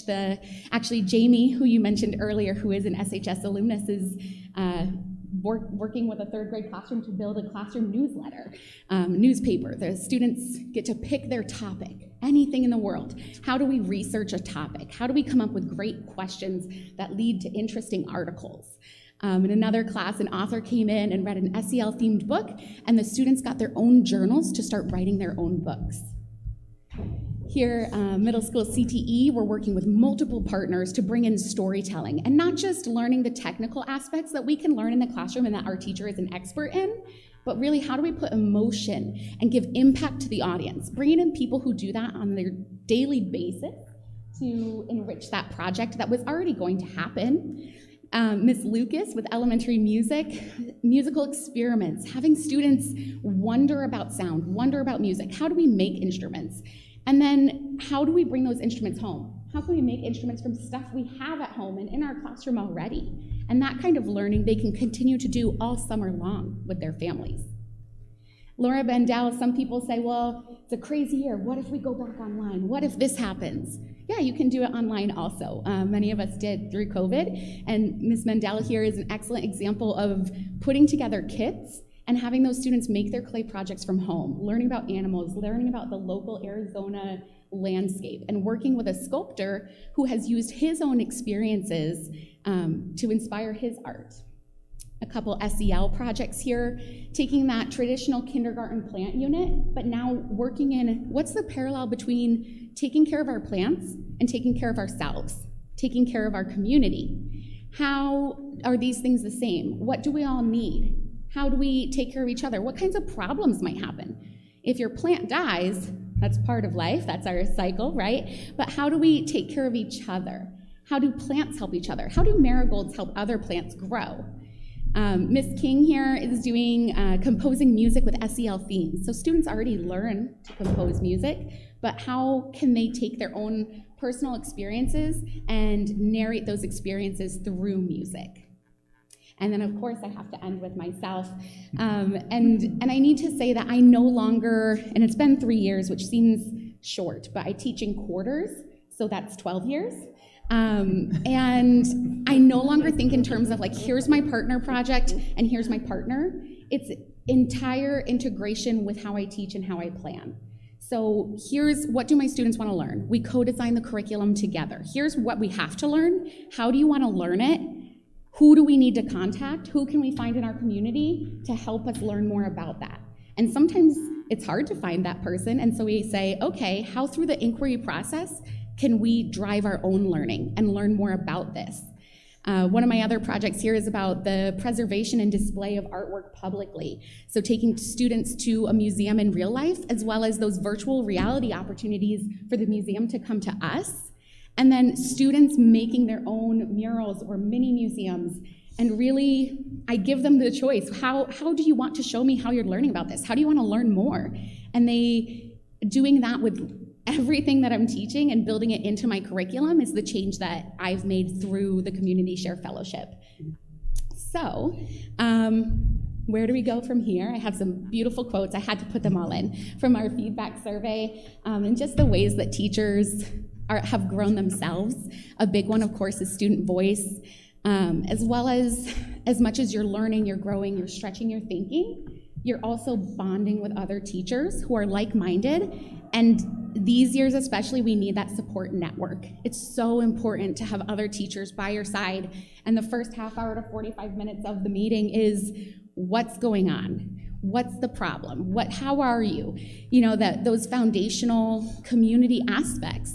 N: actually Jamie, who you mentioned earlier, who is an SHS alumnus, is working with a 3rd grade classroom to build a classroom newspaper. The students get to pick their topic, anything in the world. How do we research a topic? How do we come up with great questions that lead to interesting articles? In another class, an author came in and read an SEL-themed book, and the students got their own journals to start writing their own books. Here, middle school CTE, we're working with multiple partners to bring in storytelling, and not just learning the technical aspects that we can learn in the classroom and that our teacher is an expert in, but really how do we put emotion and give impact to the audience, bringing in people who do that on their daily basis to enrich that project that was already going to happen. Ms. Lucas with elementary musical experiments, having students wonder about sound, wonder about music. How do we make instruments? And then how do we bring those instruments home? How can we make instruments from stuff we have at home and in our classroom already? And that kind of learning they can continue to do all summer long with their families. Laura Bendel, some people say, well, it's a crazy year. What if we go back online? What if this happens? Yeah, you can do it online also. Many of us did through COVID. And Ms. Mendel here is an excellent example of putting together kits and having those students make their clay projects from home, learning about animals, learning about the local Arizona landscape, and working with a sculptor who has used his own experiences to inspire his art. A couple SEL projects here, taking that traditional kindergarten plant unit, but now working in what's the parallel between taking care of our plants and taking care of ourselves, taking care of our community. How are these things the same? What do we all need? How do we take care of each other? What kinds of problems might happen? If your plant dies, that's part of life, that's our cycle, right? But how do we take care of each other? How do plants help each other? How do marigolds help other plants grow? Miss King here is doing composing music with SEL themes. So students already learn to compose music, but how can they take their own personal experiences and narrate those experiences through music? And then of course I have to end with myself. And I need to say that I no longer, and it's been 3 years, which seems short, but I teach in quarters, so that's 12 years. And I no longer think in terms of like, here's my partner project and here's my partner. It's entire integration with how I teach and how I plan. So here's what do my students want to learn? We co-design the curriculum together. Here's what we have to learn. How do you want to learn it? Who do we need to contact? Who can we find in our community to help us learn more about that? And sometimes it's hard to find that person. And so we say, okay, how through the inquiry process can we drive our own learning and learn more about this? One of my other projects here is about the preservation and display of artwork publicly. So taking students to a museum in real life, as well as those virtual reality opportunities for the museum to come to us. And then students making their own murals or mini museums. And really, I give them the choice. How do you want to show me how you're learning about this? How do you want to learn more? And they doing that with everything that I'm teaching and building it into my curriculum is the change that I've made through the Community Share Fellowship. So, where do we go from here? I have some beautiful quotes. I had to put them all in from our feedback survey, and just the ways that teachers have grown themselves. A big one, of course, is student voice, as well as much as you're learning, you're growing, you're stretching your thinking, you're also bonding with other teachers who are like-minded. And these years especially, we need that support network. It's so important to have other teachers by your side. And the first half hour to 45 minutes of the meeting is what's going on? What's the problem? How are you? You know, those foundational community aspects.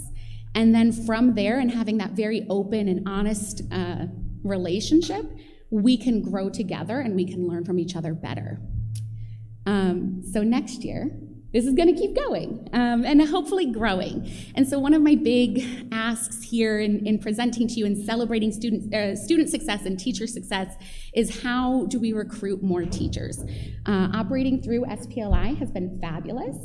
N: And then from there, and having that very open and honest relationship, we can grow together and we can learn from each other better. So next year, this is going to keep going and hopefully growing. And so one of my big asks here in presenting to you and celebrating student success and teacher success is how do we recruit more teachers? Operating through SPLI has been fabulous.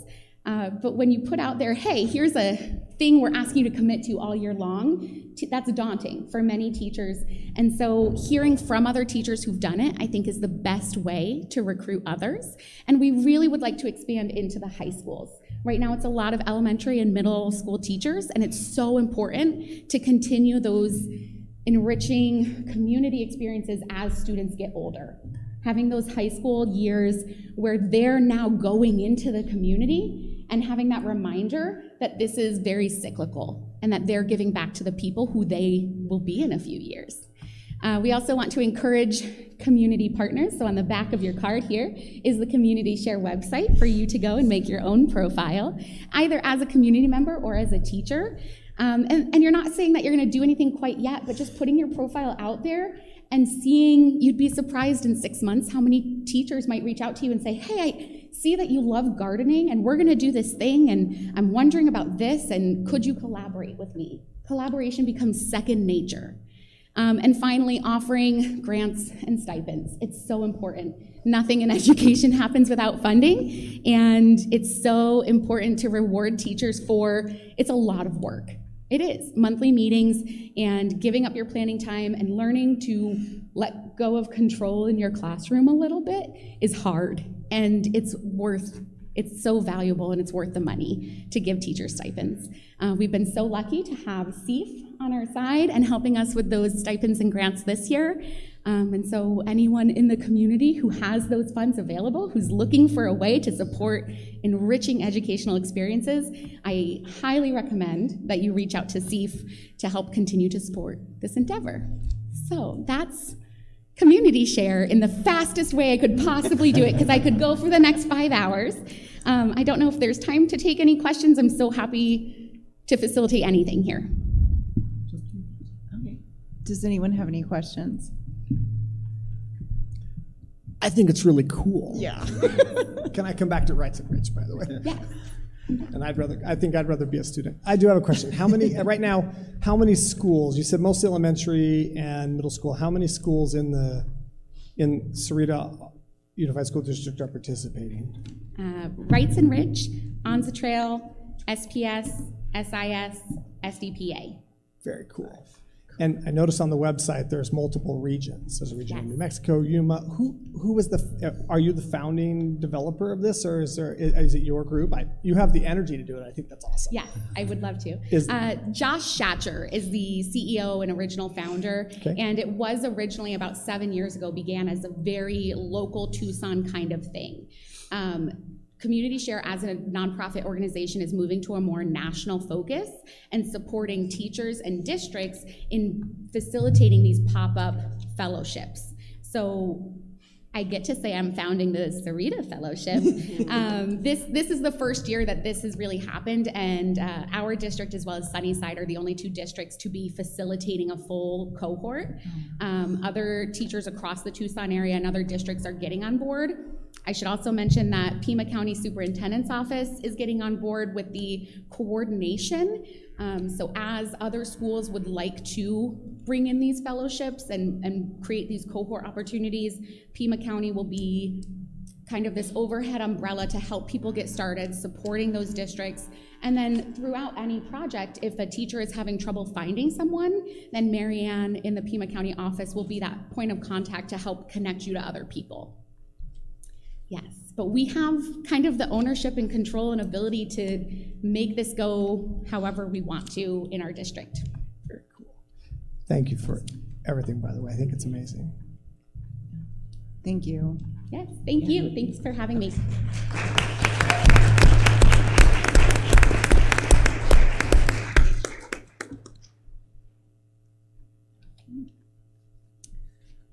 N: But when you put out there, hey, here's a thing we're asking you to commit to all year long, that's daunting for many teachers. And so hearing from other teachers who've done it, I think is the best way to recruit others. And we really would like to expand into the high schools. Right now it's a lot of elementary and middle school teachers, and it's so important to continue those enriching community experiences as students get older. Having those high school years where they're now going into the community and having that reminder that this is very cyclical and that they're giving back to the people who they will be in a few years. We also want to encourage community partners. So on the back of your card here is the Community Share website for you to go and make your own profile, either as a community member or as a teacher. And you're not saying that you're going to do anything quite yet, but just putting your profile out there and seeing, you'd be surprised in 6 months how many teachers might reach out to you and say, hey, I see that you love gardening and we're gonna do this thing and I'm wondering about this and could you collaborate with me? Collaboration becomes second nature. And finally, offering grants and stipends. It's so important. Nothing in education happens without funding, and it's so important to reward teachers for, it's a lot of work. It is. Monthly meetings and giving up your planning time and learning to let go of control in your classroom a little bit is hard. And it's so valuable and it's worth the money to give teachers stipends. We've been so lucky to have CEIF on our side and helping us with those stipends and grants this year. And so anyone in the community who has those funds available, who's looking for a way to support enriching educational experiences, I highly recommend that you reach out to CEIF to help continue to support this endeavor. So that's community share in the fastest way I could possibly do it, because I could go for the next 5 hours. I don't know if there's time to take any questions. I'm so happy to facilitate anything here.
A: Okay. Does anyone have any questions?
I: I think it's really cool.
A: Yeah.
I: Can I come back to Rights and Rich, by the way?
N: Yeah.
I: And I think I'd rather be a student. I do have a question. How many, right now, how many schools, you said mostly elementary and middle school, how many schools in Sahuarita Unified School District are participating?
N: Rights and Rich, Onza Trail, SPS, SIS, SDPA.
I: Very cool. And I noticed on the website there's multiple regions. There's a region in New Mexico, Yuma. Who was are you the founding developer of this, or is it your group? You have the energy to do it. I think that's awesome.
N: Yeah, I would love to. Josh Schatcher is the CEO and original founder, and it was originally about 7 years ago, began as a very local Tucson kind of thing. Community Share as a nonprofit organization is moving to a more national focus and supporting teachers and districts in facilitating these pop-up fellowships. So I get to say I'm founding the Sahuarita Fellowship. This is the first year that this has really happened, and our district as well as Sunnyside are the only two districts to be facilitating a full cohort. Other teachers across the Tucson area and other districts are getting on board. I should also mention that Pima County Superintendent's Office is getting on board with the coordination. So as other schools would like to bring in these fellowships and create these cohort opportunities, Pima County will be kind of this overhead umbrella to help people get started, supporting those districts. And then throughout any project, if a teacher is having trouble finding someone, then Marianne in the Pima County office will be that point of contact to help connect you to other people. Yes, but we have kind of the ownership and control and ability to make this go however we want to in our district.
I: Very cool. Thank you for everything, by the way. I think it's amazing.
A: Thank you.
N: Yes, thank you. Thanks for having me.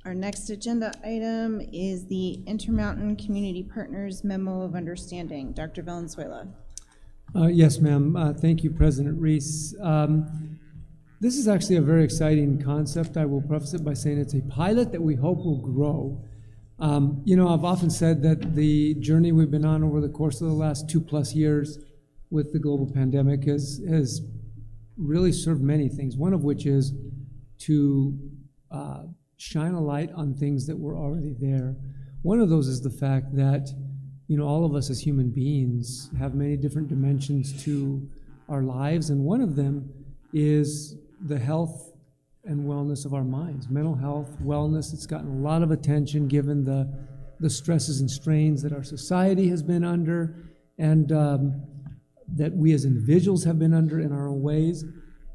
A: Our next agenda item is the Intermountain Community Partners Memo of Understanding. Dr. Valenzuela.
C: Yes, ma'am. Thank you, President Reese. This is actually a very exciting concept. I will preface it by saying it's a pilot that we hope will grow. You know, I've often said that the journey we've been on over the course of the last 2+ years with the global pandemic has really served many things, one of which is to shine a light on things that were already there. One of those is the fact that, you know, all of us as human beings have many different dimensions to our lives, and one of them is the health and wellness of our minds. Mental health, wellness, it's gotten a lot of attention given the stresses and strains that our society has been under, and that we as individuals have been under in our own ways.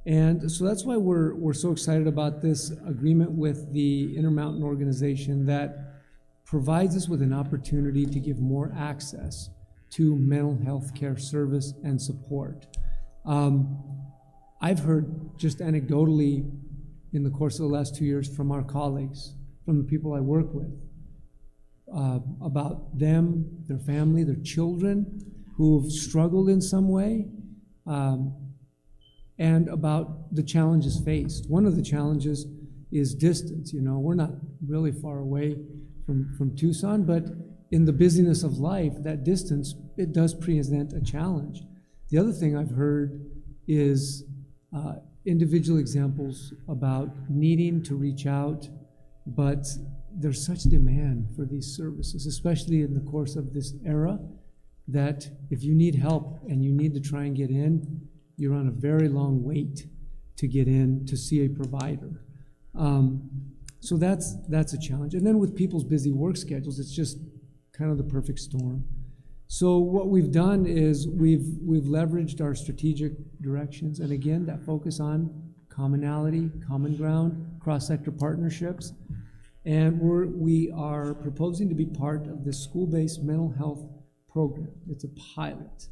C: And so that's why we're so excited about this agreement with the Intermountain organization that provides us with an opportunity to give more access to mental health care service and support. I've heard just anecdotally in the course of the last 2 years from our colleagues, from the people I work with, about them, their family, their children who've struggled in some way, and about the challenges faced. One of the challenges is distance. You know, we're not really far away from Tucson, but in the busyness of life, that distance, it does present a challenge. The other thing I've heard is individual examples about needing to reach out, but there's such demand for these services, especially in the course of this era, that if you need help and you need to try and get in, you're on a very long wait to get in to see a provider. So that's a challenge. And then with people's busy work schedules, it's just kind of the perfect storm. So what we've done is we've leveraged our strategic directions, and again, that focus on commonality, common ground, cross-sector partnerships. And we are proposing to be part of this school-based mental health program. It's a pilot.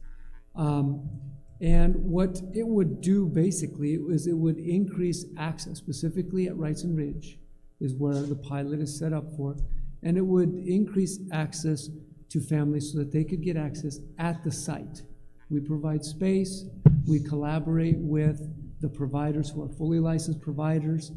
C: And what it would do basically is it would increase access, specifically at Wrights and Ridge is where the pilot is set up for, and it would increase access to families so that they could get access at the site. We provide space, we collaborate with the providers who are fully licensed providers,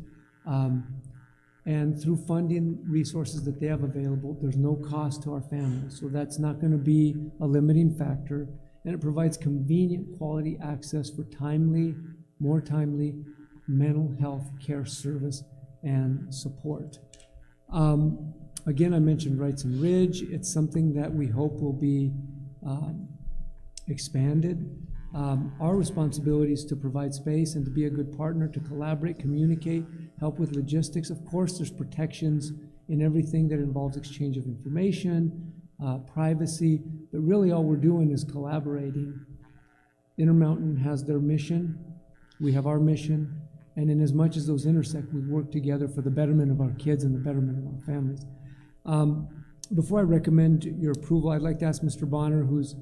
C: and through funding resources that they have available, there's no cost to our families. So that's not going to be a limiting factor, and it provides convenient quality access for more timely mental health care service and support. Again, I mentioned Wrights and Ridge. It's something that we hope will be expanded. Our responsibility is to provide space and to be a good partner, to collaborate, communicate, help with logistics. Of course, there's protections in everything that involves exchange of information, privacy, but really all we're doing is collaborating. Intermountain has their mission, we have our mission, and in as much as those intersect, we work together for the betterment of our kids and the betterment of our families. Before I recommend your approval, I'd like to ask Mr. Bonner, who's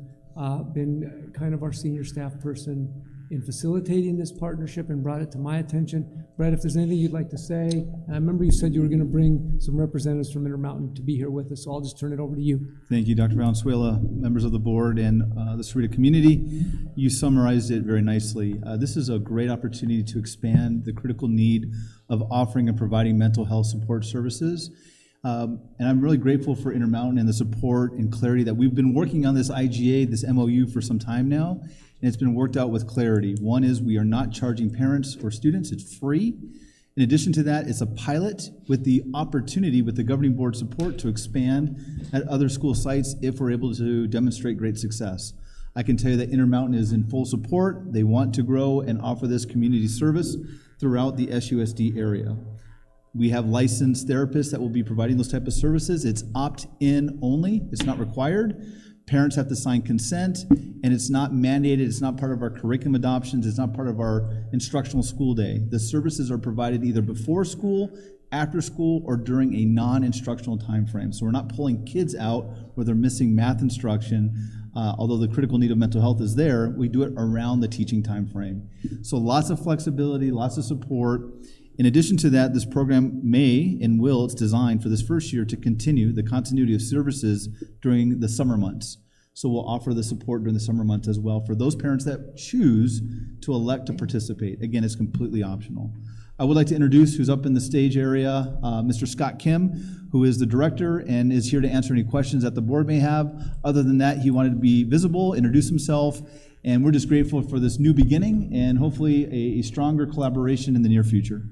C: been kind of our senior staff person in facilitating this partnership and brought it to my attention. Brett, if there's anything you'd like to say, and I remember you said you were going to bring some representatives from Intermountain to be here with us, so I'll just turn it over to you.
L: Thank you, Dr. Valenzuela, members of the board, and the Sahuarita community. You summarized it very nicely. This is a great opportunity to expand the critical need of offering and providing mental health support services. And I'm really grateful for Intermountain and the support and clarity that we've been working on this IGA, this MOU for some time now, and it's been worked out with clarity. One is we are not charging parents or students, it's free. In addition to that, it's a pilot with the opportunity, with the governing board support, to expand at other school sites if we're able to demonstrate great success. I can tell you that Intermountain is in full support. They want to grow and offer this community service throughout the SUSD area. We have licensed therapists that will be providing those type of services. It's opt-in only, it's not required. Parents have to sign consent, and it's not mandated, it's not part of our curriculum adoptions, it's not part of our instructional school day. The services are provided either before school, after school, or during a non-instructional time frame. So we're not pulling kids out where they're missing math instruction. Although the critical need of mental health is there, we do it around the teaching time frame. So lots of flexibility, lots of support. In addition to that, this program may and will, it's designed for this first year to continue the continuity of services during the summer months. So we'll offer the support during the summer months as well for those parents that choose to elect to participate. Again, it's completely optional. I would like to introduce who's up in the stage area, Mr. Scott Kim, who is the director and is here to answer any questions that the board may have. Other than that, he wanted to be visible, introduce himself, and we're just grateful for this new beginning and hopefully a stronger collaboration in the near future.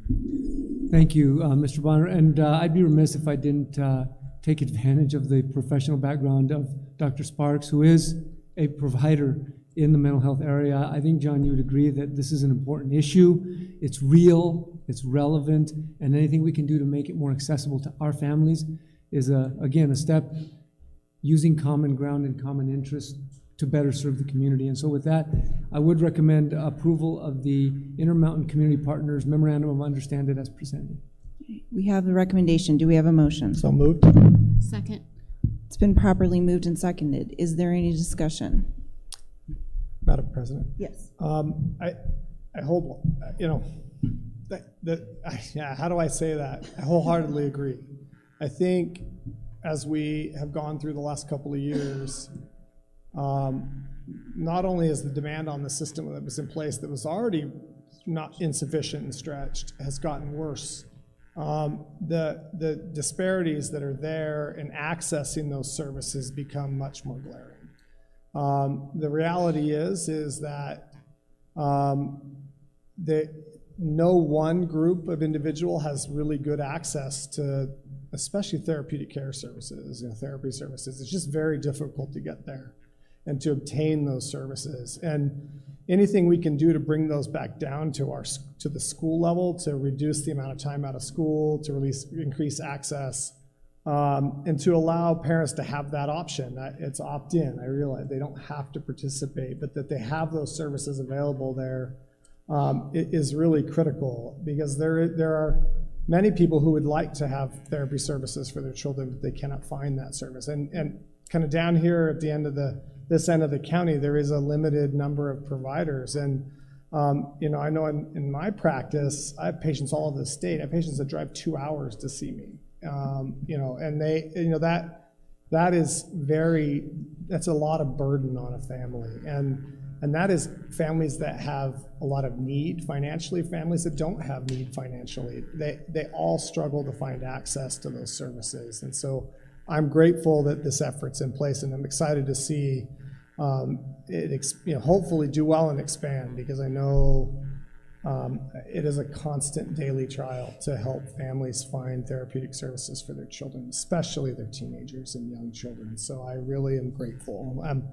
C: Thank you, Mr. Bonner. And I'd be remiss if I didn't take advantage of the professional background of Dr. Sparks, who is a provider in the mental health area. I think, John, you would agree that this is an important issue. It's real, it's relevant, and anything we can do to make it more accessible to our families is, again, a step using common ground and common interest to better serve the community. And so with that, I would recommend approval of the Intermountain Community Partners Memorandum of Understanding as presented.
A: We have the recommendation. Do we have a motion?
I: So moved.
H: Second.
A: It's been properly moved and seconded. Is there any discussion?
I: Madam President?
A: Yes.
I: I hold, you know, how do I say that? I wholeheartedly agree. I think as we have gone through the last couple of years, not only is the demand on the system that was in place that was already not insufficient and stretched has gotten worse. The disparities that are there in accessing those services become much more glaring. The reality is that no one group of individual has really good access to, especially therapeutic care services, therapy services. It's just very difficult to get there and to obtain those services. And anything we can do to bring those back down to the school level, to reduce the amount of time out of school, to increase access, and to allow parents to have that option. It's opt-in. I realize they don't have to participate, but that they have those services available there is really critical, because there are many people who would like to have therapy services for their children, but they cannot find that service. And kind of down here at the end of this end of the county, there is a limited number of providers. And you know, I know in my practice, I have patients all over the state. I have patients that drive 2 hours to see me. You know, and they, you know, that's a lot of burden on a family. And that is families that have a lot of need financially, families that don't have need financially. They all struggle to find access to those services. And so I'm grateful that this effort's in place, and I'm excited to see it, you know, hopefully do well and expand, because I know it is a constant daily trial to help families find therapeutic services for their children, especially their teenagers and young children. So I really am grateful. I'm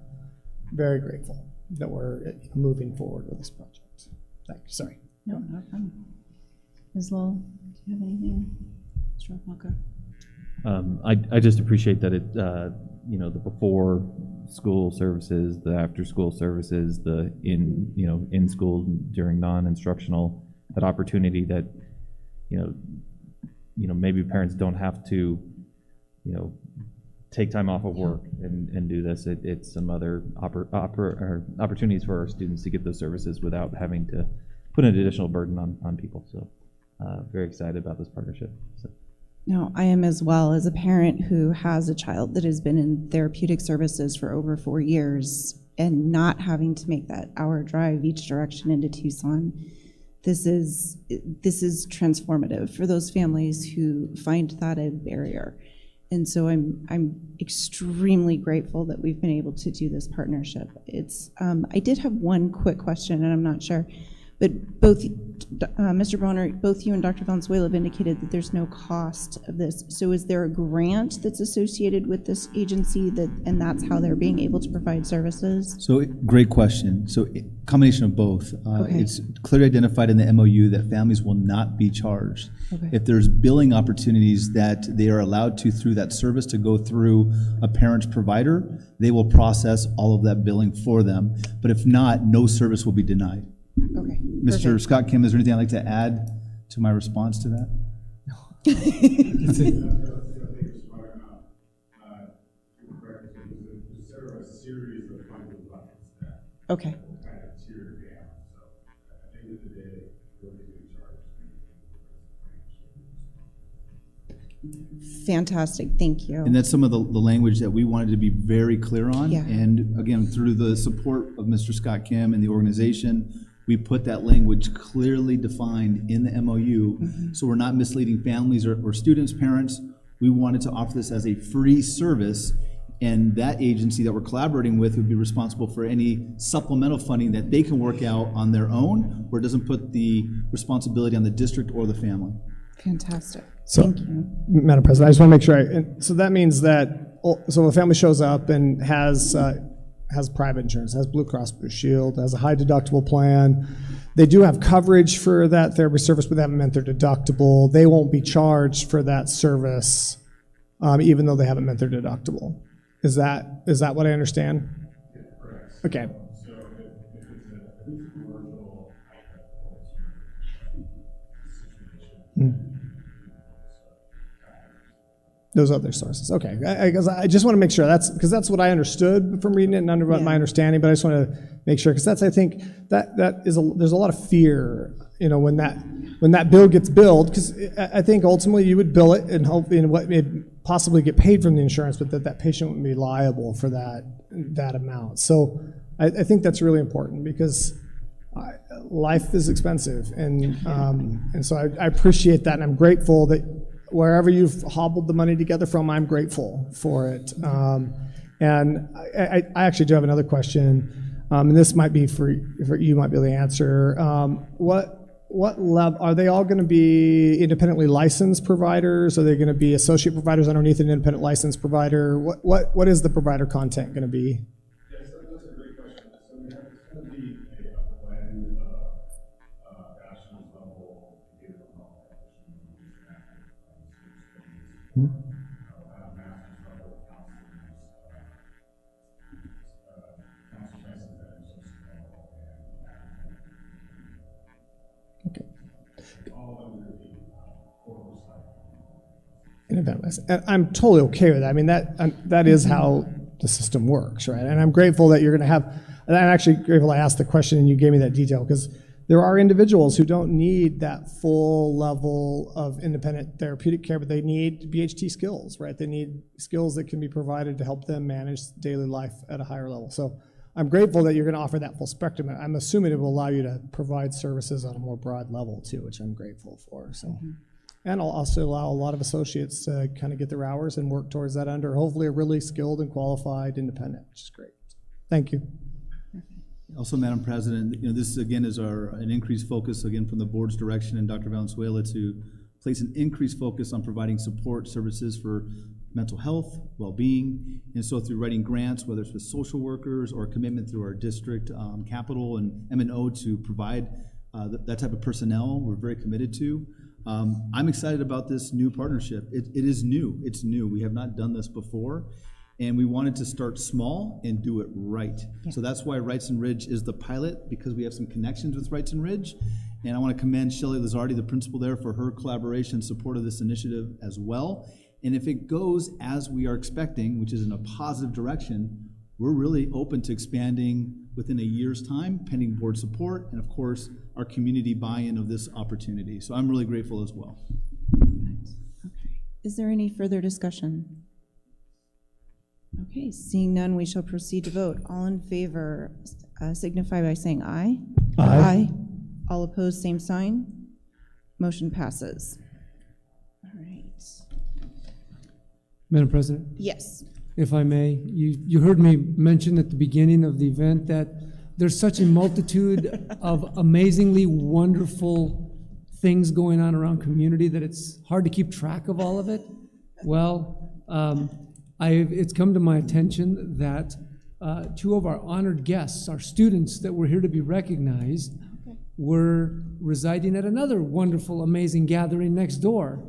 I: very grateful that we're moving forward with this project. Thank you. Sorry.
A: No problem. Ms. Lowell, do you have anything? Mr. Walker?
D: I just appreciate that it, you know, the before school services, the after school services, the in school during non-instructional, that opportunity that, you know, maybe parents don't have to, you know, take time off of work and do this. It's some other opportunities for our students to get those services without having to put an additional burden on people. So very excited about this partnership. So.
O: No, I am as well. As a parent who has a child that has been in therapeutic services for over 4 years and not having to make that hour drive each direction into Tucson, this is transformative for those families who find that a barrier. And so I'm extremely grateful that we've been able to do this partnership. It's I did have one quick question, and I'm not sure, but both Mr. Bonner, both you and Dr. Valenzuela have indicated that there's no cost of this. So is there a grant that's associated with this agency and that's how they're being able to provide services?
L: So great question. So combination of both.
O: Okay.
L: It's clearly identified in the MOU that families will not be charged.
O: Okay.
L: If there's billing opportunities that they are allowed to through that service to go through a parent's provider, they will process all of that billing for them. But if not, no service will be denied.
O: Okay.
L: Mr.
O: Perfect.
L: Scott Kim, is there anything I'd like to add to my response to that?
O: Okay. Fantastic, thank you.
L: And that's some of the language that we wanted to be very clear on.
O: Yeah.
L: And again, through the support of Mr. Scott Kim and the organization, we put that language clearly defined in the MOU.
O: Mm-hmm.
L: So we're not misleading families or students, parents. We wanted to offer this as a free service, and that agency that we're collaborating with would be responsible for any supplemental funding that they can work out on their own, where it doesn't put the responsibility on the district or the family.
O: Fantastic.
I: So,
O: thank you.
I: Madam President, I just want to make sure. So that means that so if a family shows up and has private insurance, has Blue Cross Blue Shield, has a high deductible plan, they do have coverage for that therapy service, but they haven't met their deductible. They won't be charged for that service, even though they haven't met their deductible. Is that what I understand? Yeah, correct. Okay. So if it's a commercial, those other sources. Okay, I just want to make sure that's what I understood from reading it and under my understanding. But I just want to make sure, because I think there's a lot of fear, you know, when that bill gets billed, because I think ultimately you would bill it and hope what may possibly get paid from the insurance, but that patient would be liable for that amount. So I think that's really important, because life is expensive, and so I appreciate that, and I'm grateful that wherever you've hobbled the money together from, I'm grateful for it. And I actually do have another question, and this might be for you, might be able to answer. What level are they all going to be? Independently licensed providers? Are they going to be associate providers underneath an independent licensed provider? What is the provider content going to be?
P: Yes, that's a great question. So we have, it's going to be a
I: an event. And I'm totally okay with that. I mean, that is how the system works, right? And I'm grateful that you're going to have, and I'm actually grateful I asked the question and you gave me that detail, because there are individuals who don't need that full level of independent therapeutic care, but they need BHT skills, right? They need skills that can be provided to help them manage daily life at a higher level. So I'm grateful that you're going to offer that full spectrum. I'm assuming it will allow you to provide services on a more broad level too, which I'm grateful for. So, and I'll also allow a lot of associates to kind of get their hours and work towards that under hopefully a really skilled and qualified independent, which is great. Thank you.
L: Also, Madam President, this again is an increased focus again from the board's direction and Dr. Valenzuela to place an increased focus on providing support services for mental health, well-being, and so through writing grants, whether it's with social workers or a commitment through our district capital and M&O to provide that type of personnel, we're very committed to. I'm excited about this new partnership. It is new. It's new. We have not done this before. And we wanted to start small and do it right. Yeah. So that's why Wrightson Ridge is the pilot, because we have some connections with Wrightson Ridge. And I want to commend Shelley Lizardi, the principal there, for her collaboration and support of this initiative as well. And if it goes as we are expecting, which is in a positive direction, we're really open to expanding within a year's time, pending board support, and of course, our community buy-in of this opportunity. So I'm really grateful as well.
O: Right. Okay. Is there any further discussion? Okay, seeing none, we shall proceed to vote. All in favor signify by saying aye.
I: Aye.
O: Aye. All opposed, same sign. Motion passes. All right.
C: Madam President?
O: Yes.
C: If I may, you heard me mention at the beginning of the event that there's such a multitude of amazingly wonderful things going on around community that it's hard to keep track of all of it. Well, it's come to my attention that two of our honored guests, our students that were here to be recognized, were residing at another wonderful, amazing gathering next door.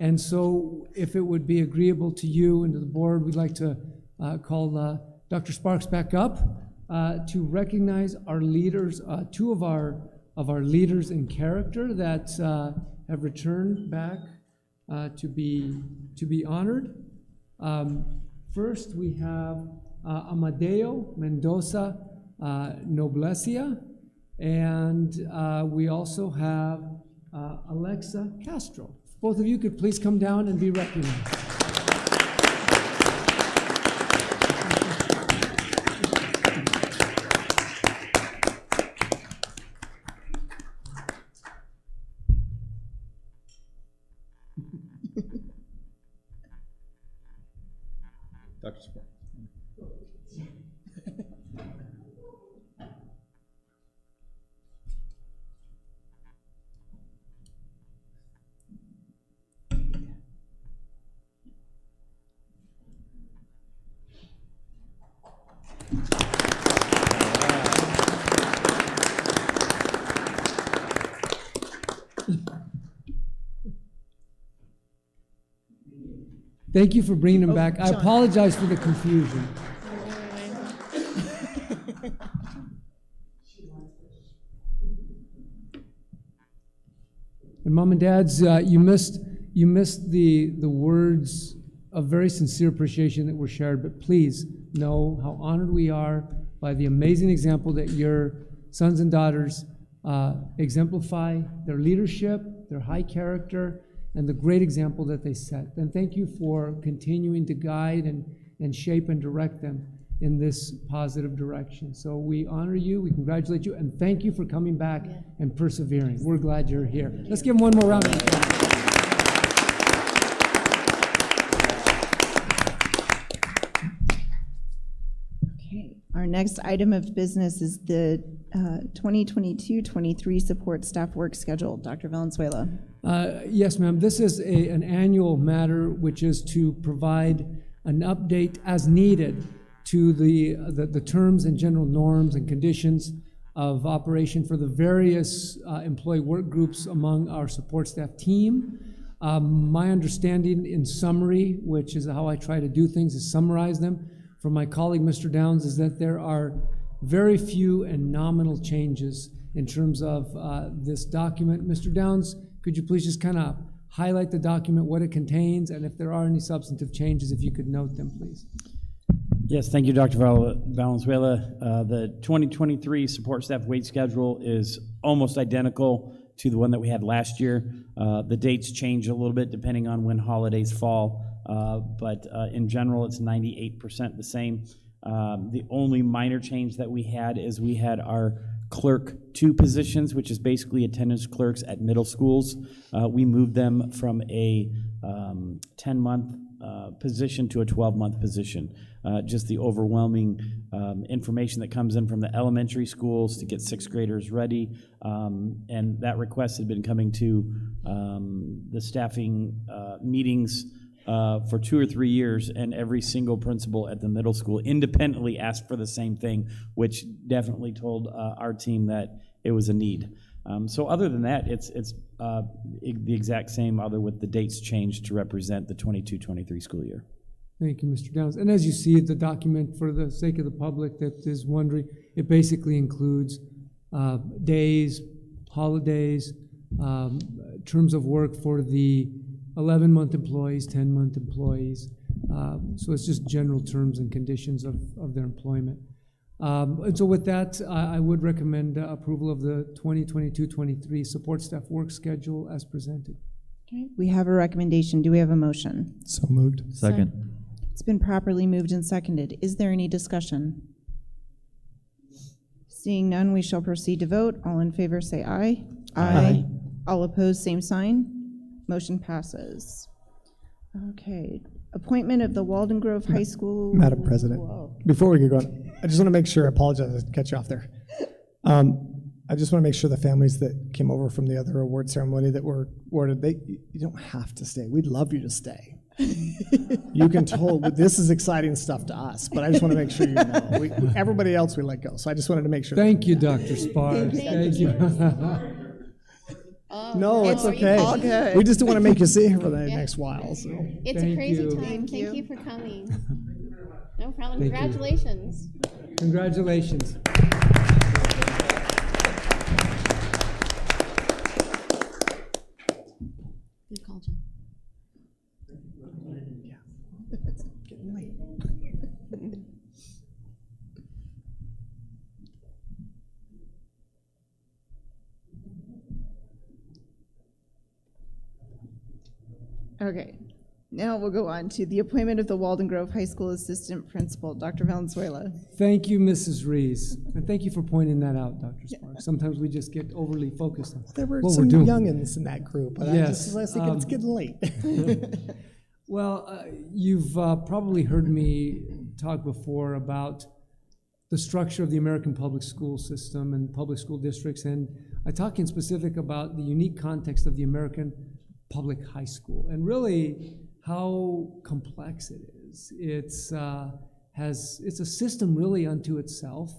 C: And so if it would be agreeable to you and to the board, we'd like to call Dr. Sparks back up to recognize our leaders, two of our leaders in character that have returned back to be honored. First, we have Amadeo Mendoza Noblesia, and we also have Alexa Castro. If both of you could please come down and be recognized.
L: Dr. Sparks.
C: Thank you for bringing them back. I apologize for the confusion. And Mom and Dads, you missed the words of very sincere appreciation that were shared, but please know how honored we are by the amazing example that your sons and daughters exemplify, their leadership, their high character, and the great example that they set. And thank you for continuing to guide and shape and direct them in this positive direction. So we honor you, we congratulate you, and thank you for coming back and persevering. We're glad you're here. Let's give them one more round of applause.
O: Okay, our next item of business is the 2022-23 support staff work schedule. Dr. Valenzuela.
C: Yes, ma'am. This is an annual matter, which is to provide an update as needed to the terms and general norms and conditions of operation for the various employee work groups among our support staff team. My understanding in summary, which is how I try to do things, is summarize them from my colleague, Mr. Downs, is that there are very few and nominal changes in terms of this document. Mr. Downs, could you please just kind of highlight the document, what it contains, and if there are any substantive changes, if you could note them, please.
K: Yes, thank you, Dr. Valenzuela. The 2023 support staff wage schedule is almost identical to the one that we had last year. The dates change a little bit depending on when holidays fall, but in general, it's 98% the same. The only minor change that we had is we had our clerk 2 positions, which is basically attendance clerks at middle schools. We moved them from a 10-month position to a 12-month position. Just the overwhelming information that comes in from the elementary schools to get 6th graders ready. And that request had been coming to the staffing meetings for 2 or 3 years, and every single principal at the middle school independently asked for the same thing, which definitely told our team that it was a need. So other than that, it's the exact same, other with the dates changed to represent the 22-23 school year.
C: Thank you, Mr. Downs. And as you see, the document, for the sake of the public that is wondering, it basically includes days, holidays, terms of work for the 11-month employees, 10-month employees. So it's just general terms and conditions of their employment. And so with that, I would recommend approval of the 2022-23 support staff work schedule as presented.
O: Okay, we have a recommendation. Do we have a motion?
I: So moved.
D: Second.
O: It's been properly moved and seconded. Is there any discussion? Seeing none, we shall proceed to vote. All in favor say aye.
I: Aye.
O: All opposed, same sign. Motion passes. Okay, appointment of the Walden Grove High School.
I: Madam President,
O: Whoa.
I: before we get going, I just want to make sure, I apologize to cut you off there. I just want to make sure the families that came over from the other award ceremony that were awarded, you don't have to stay. We'd love you to stay. You can this is exciting stuff to us, but I just want to make sure you know. Everybody else we let go, so I just wanted to make sure.
C: Thank you, Dr. Spars. Thank you.
I: No, it's okay.
O: All good.
I: We just don't want to make you sit here for the next while. So.
N: It's
C: Thank
N: a crazy
C: you.
N: time. Thank you for coming. No problem.
C: Thank you.
N: Congratulations.
C: Congratulations.
N: Good call, John.
I: Getting late.
O: Okay, now we'll go on to the appointment of the Walden Grove High School Assistant Principal, Dr. Valenzuela.
C: Thank you, Mrs. Rees. And thank you for pointing that out, Dr. Sparks. Sometimes we just get overly focused on
I: There were
C: what
I: some
C: we're doing.
I: youngins in that group, but
C: Yes,
I: I was thinking it's getting late.
C: Well, you've probably heard me talk before about the structure of the American public school system and public school districts, and I talk in specific about the unique context of the American public high school, and really how complex it is. It's a system really unto itself,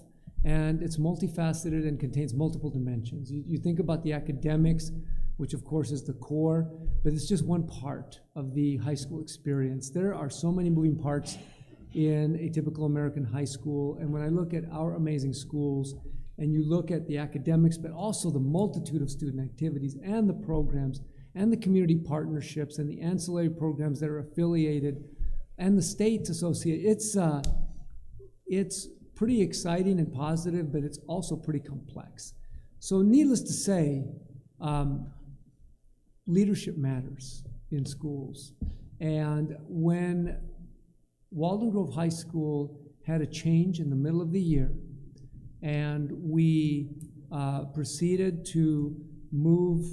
C: and it's multifaceted and contains multiple dimensions. You think about the academics, which of course is the core, but it's just one part of the high school experience. There are so many moving parts in a typical American high school, and when I look at our amazing schools, and you look at the academics, but also the multitude of student activities and the programs and the community partnerships and the ancillary programs that are affiliated and the states associated, it's pretty exciting and positive, but it's also pretty complex. So needless to say, leadership matters in schools. And when Walden Grove High School had a change in the middle of the year, and we proceeded to move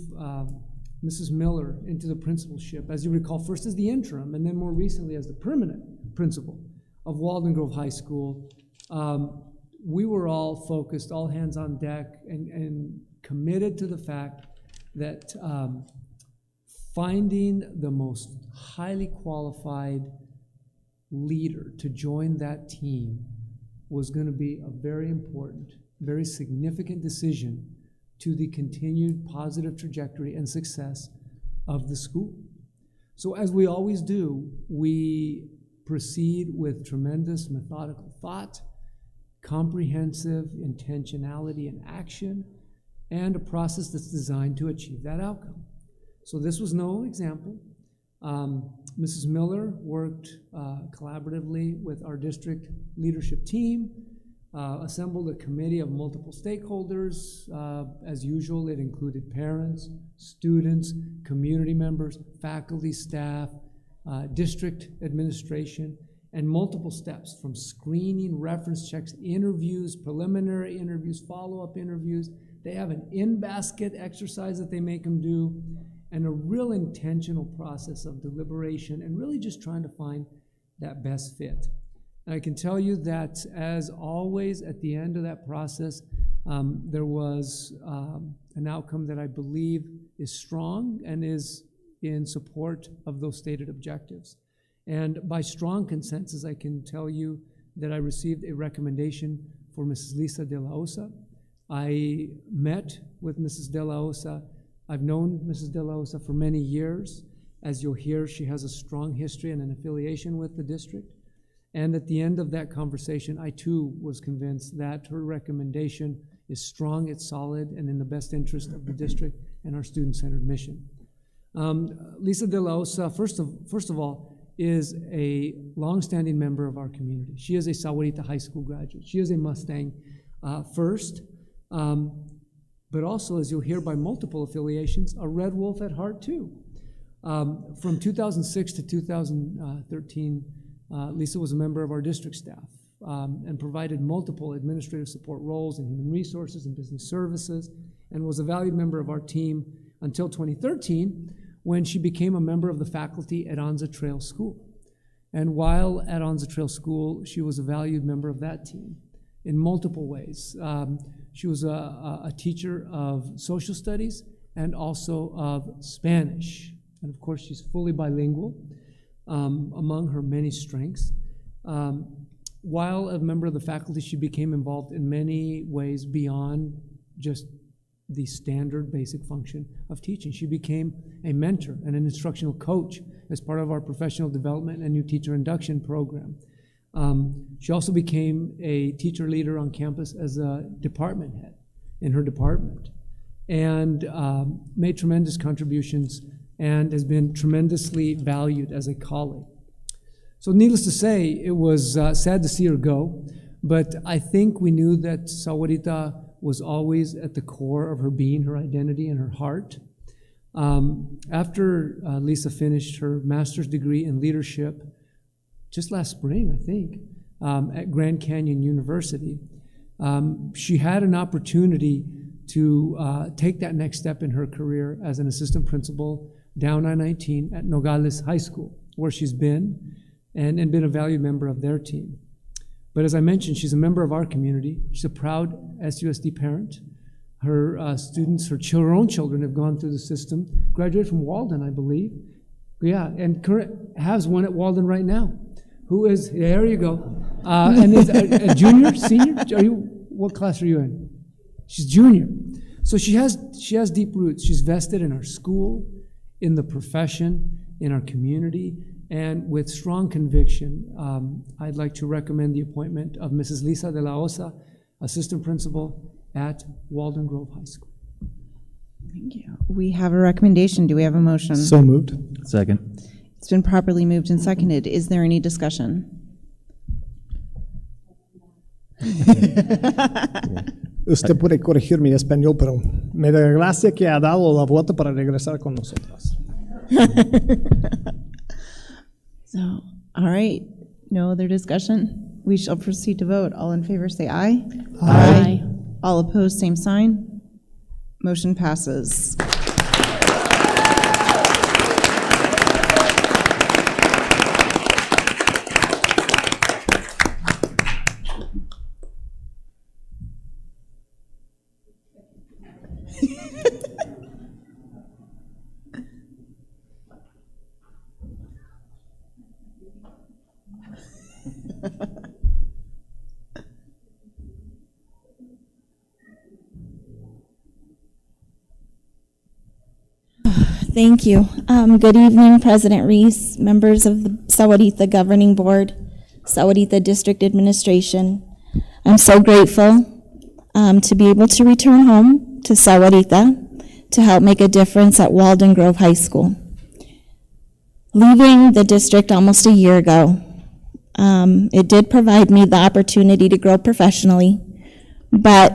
C: Mrs. Miller into the principalship, as you recall, first as the interim, and then more recently as the permanent principal of Walden Grove High School, we were all focused, all hands on deck, and committed to the fact that finding the most highly qualified leader to join that team was going to be a very important, very significant decision to the continued positive trajectory and success of the school. So as we always do, we proceed with tremendous methodical thought, comprehensive intentionality and action, and a process that's designed to achieve that outcome. So this was no example. Mrs. Miller worked collaboratively with our district leadership team, assembled a committee of multiple stakeholders. As usual, it included parents, students, community members, faculty, staff, district administration, and multiple steps from screening, reference checks, interviews, preliminary interviews, follow-up interviews. They have an in-basket exercise that they make them do, and a real intentional process of deliberation and really just trying to find that best fit. And I can tell you that, as always, at the end of that process, there was an outcome that I believe is strong and is in support of those stated objectives. And by strong consensus, I can tell you that I received a recommendation for Mrs. Lisa de la Osa. I met with Mrs. de la Osa. I've known Mrs. de la Osa for many years. As you'll hear, she has a strong history and an affiliation with the district. And at the end of that conversation, I too was convinced that her recommendation is strong, it's solid, and in the best interest of the district and our student-centered mission. Lisa de la Osa, first of all, is a longstanding member of our community. She is a Sahuarita High School graduate. She is a Mustang first, but also, as you'll hear by multiple affiliations, a Red Wolf at heart too. From 2006 to 2013, Lisa was a member of our district staff and provided multiple administrative support roles in human resources and business services, and was a valued member of our team until 2013, when she became a member of the faculty at Anza Trail School. And while at Anza Trail School, she was a valued member of that team in multiple ways. She was a teacher of social studies and also of Spanish. And of course, she's fully bilingual, among her many strengths. While a member of the faculty, she became involved in many ways beyond just the standard basic function of teaching. She became a mentor and an instructional coach as part of our professional development and new teacher induction program. She also became a teacher leader on campus as a department head in her department, and made tremendous contributions and has been tremendously valued as a colleague. So needless to say, it was sad to see her go, but I think we knew that Sahuarita was always at the core of her being, her identity, and her heart. After Lisa finished her master's degree in leadership just last spring, I think, at Grand Canyon University, she had an opportunity to take that next step in her career as an assistant principal down I-19 at Nogales High School, where she's been and been a valued member of their team. But as I mentioned, she's a member of our community. She's a proud SUSD parent. Her students, her own children have gone through the system, graduated from Walden, I believe. Yeah, and has one at Walden right now. Who is, there you go. And is a junior, senior? What class are you in? She's junior. So she has deep roots. She's vested in our school, in the profession, in our community, and with strong conviction, I'd like to recommend the appointment of Mrs. Lisa de la Osa, Assistant Principal at Walden Grove High School.
O: Thank you. We have a recommendation. Do we have a motion?
L: So moved.
D: Second.
O: It's been properly moved and seconded. Is there any discussion?
I: Usted puede corregir mi español, pero me da gracia que ha dado la vuelta para regresar con nosotras.
O: So, all right. No other discussion? We shall proceed to vote. All in favor say aye.
H: Aye.
O: All opposed, same sign. Motion passes.
P: Thank you. Good evening, President Reese, members of the Sahuarita Governing Board, Sahuarita District Administration. I'm so grateful to be able to return home to Sahuarita to help make a difference at Walden Grove High School. Leaving the district almost a year ago, it did provide me the opportunity to grow professionally, but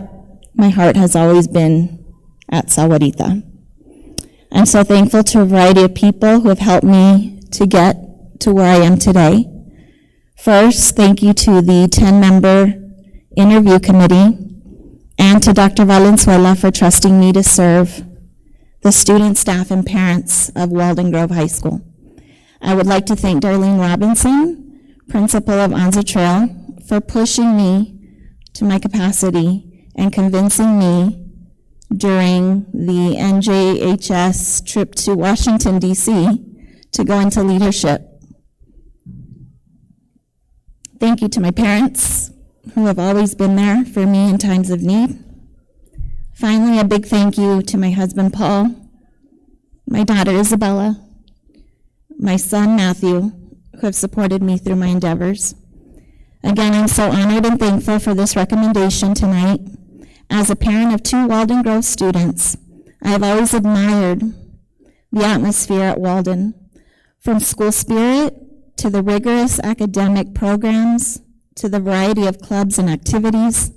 P: my heart has always been at Sahuarita. I'm so thankful to a variety of people who have helped me to get to where I am today. First, thank you to the 10-member interview committee and to Dr. Valenzuela for trusting me to serve the students, staff, and parents of Walden Grove High School. I would like to thank Darlene Robinson, principal of Anza Trail, for pushing me to my capacity and convincing me during the NJHS trip to Washington, D.C. to go into leadership. Thank you to my parents, who have always been there for me in times of need. Finally, a big thank you to my husband, Paul, my daughter, Isabella, my son, Matthew, who have supported me through my endeavors. Again, I'm so honored and thankful for this recommendation tonight. As a parent of 2 Walden Grove students, I have always admired the atmosphere at Walden, from school spirit to the rigorous academic programs to the variety of clubs and activities.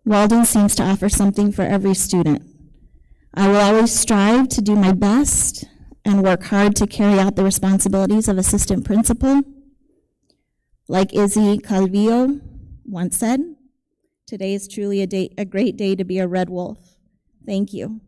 P: Walden seems to offer something for every student. I will always strive to do my best and work hard to carry out the responsibilities of assistant principal. Like Izzy Calvillo once said, today is truly a great day to be a Red Wolf. Thank you.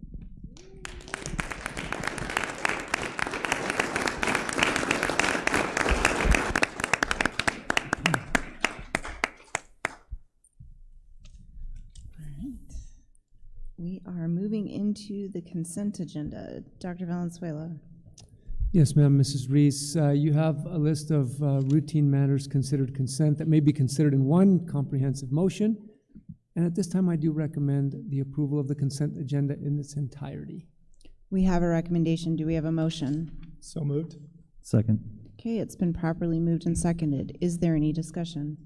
A: We are moving into the consent agenda. Dr. Valenzuela.
C: Yes, ma'am, Mrs. Reese. You have a list of routine matters considered consent that may be considered in one comprehensive motion. And at this time, I do recommend the approval of the consent agenda in its entirety.
A: We have a recommendation. Do we have a motion?
I: So moved.
D: Second.
A: Okay, it's been properly moved and seconded. Is there any discussion?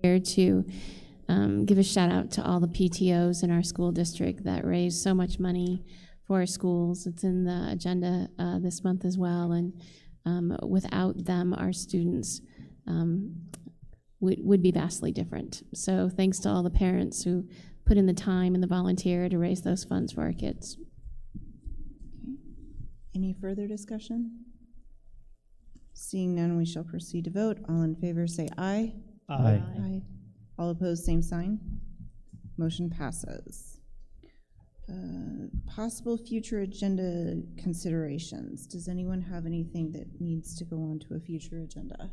H: Here to give a shout out to all the PTOs in our school district that raise so much money for our schools. It's in the agenda this month as well, and without them, our students would be vastly different. So thanks to all the parents who put in the time and the volunteer to raise those funds for our kids.
A: Okay. Any further discussion? Seeing none, we shall proceed to vote. All in favor say aye.
I: Aye.
A: Aye. All opposed, same sign. Motion passes. Possible future agenda considerations. Does anyone have anything that needs to go on to a future agenda?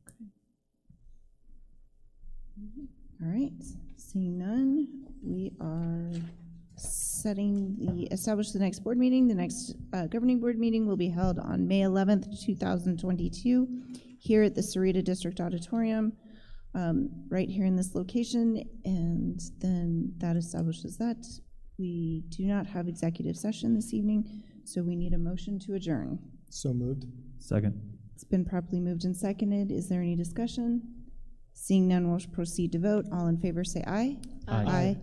A: Okay. All right, seeing none, we are establish the next board meeting. The next governing board meeting will be held on May 11th, 2022, here at the Sahuarita District Auditorium, right here in this location, and then that establishes that. We do not have executive session this evening, so we need a motion to adjourn.
I: So moved.
D: Second.
A: It's been properly moved and seconded. Is there any discussion? Seeing none, we'll proceed to vote. All in favor say aye.
D: Aye.
A: Aye.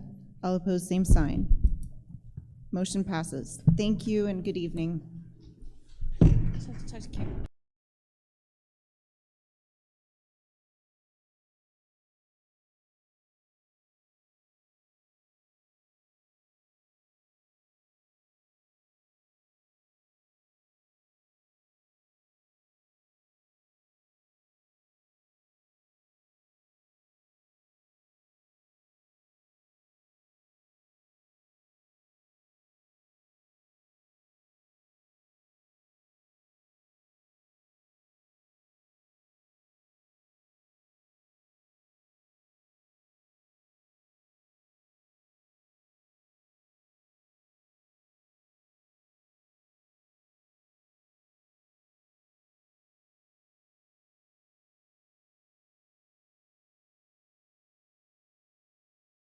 A: All opposed, same sign. Motion passes. Thank you and good evening.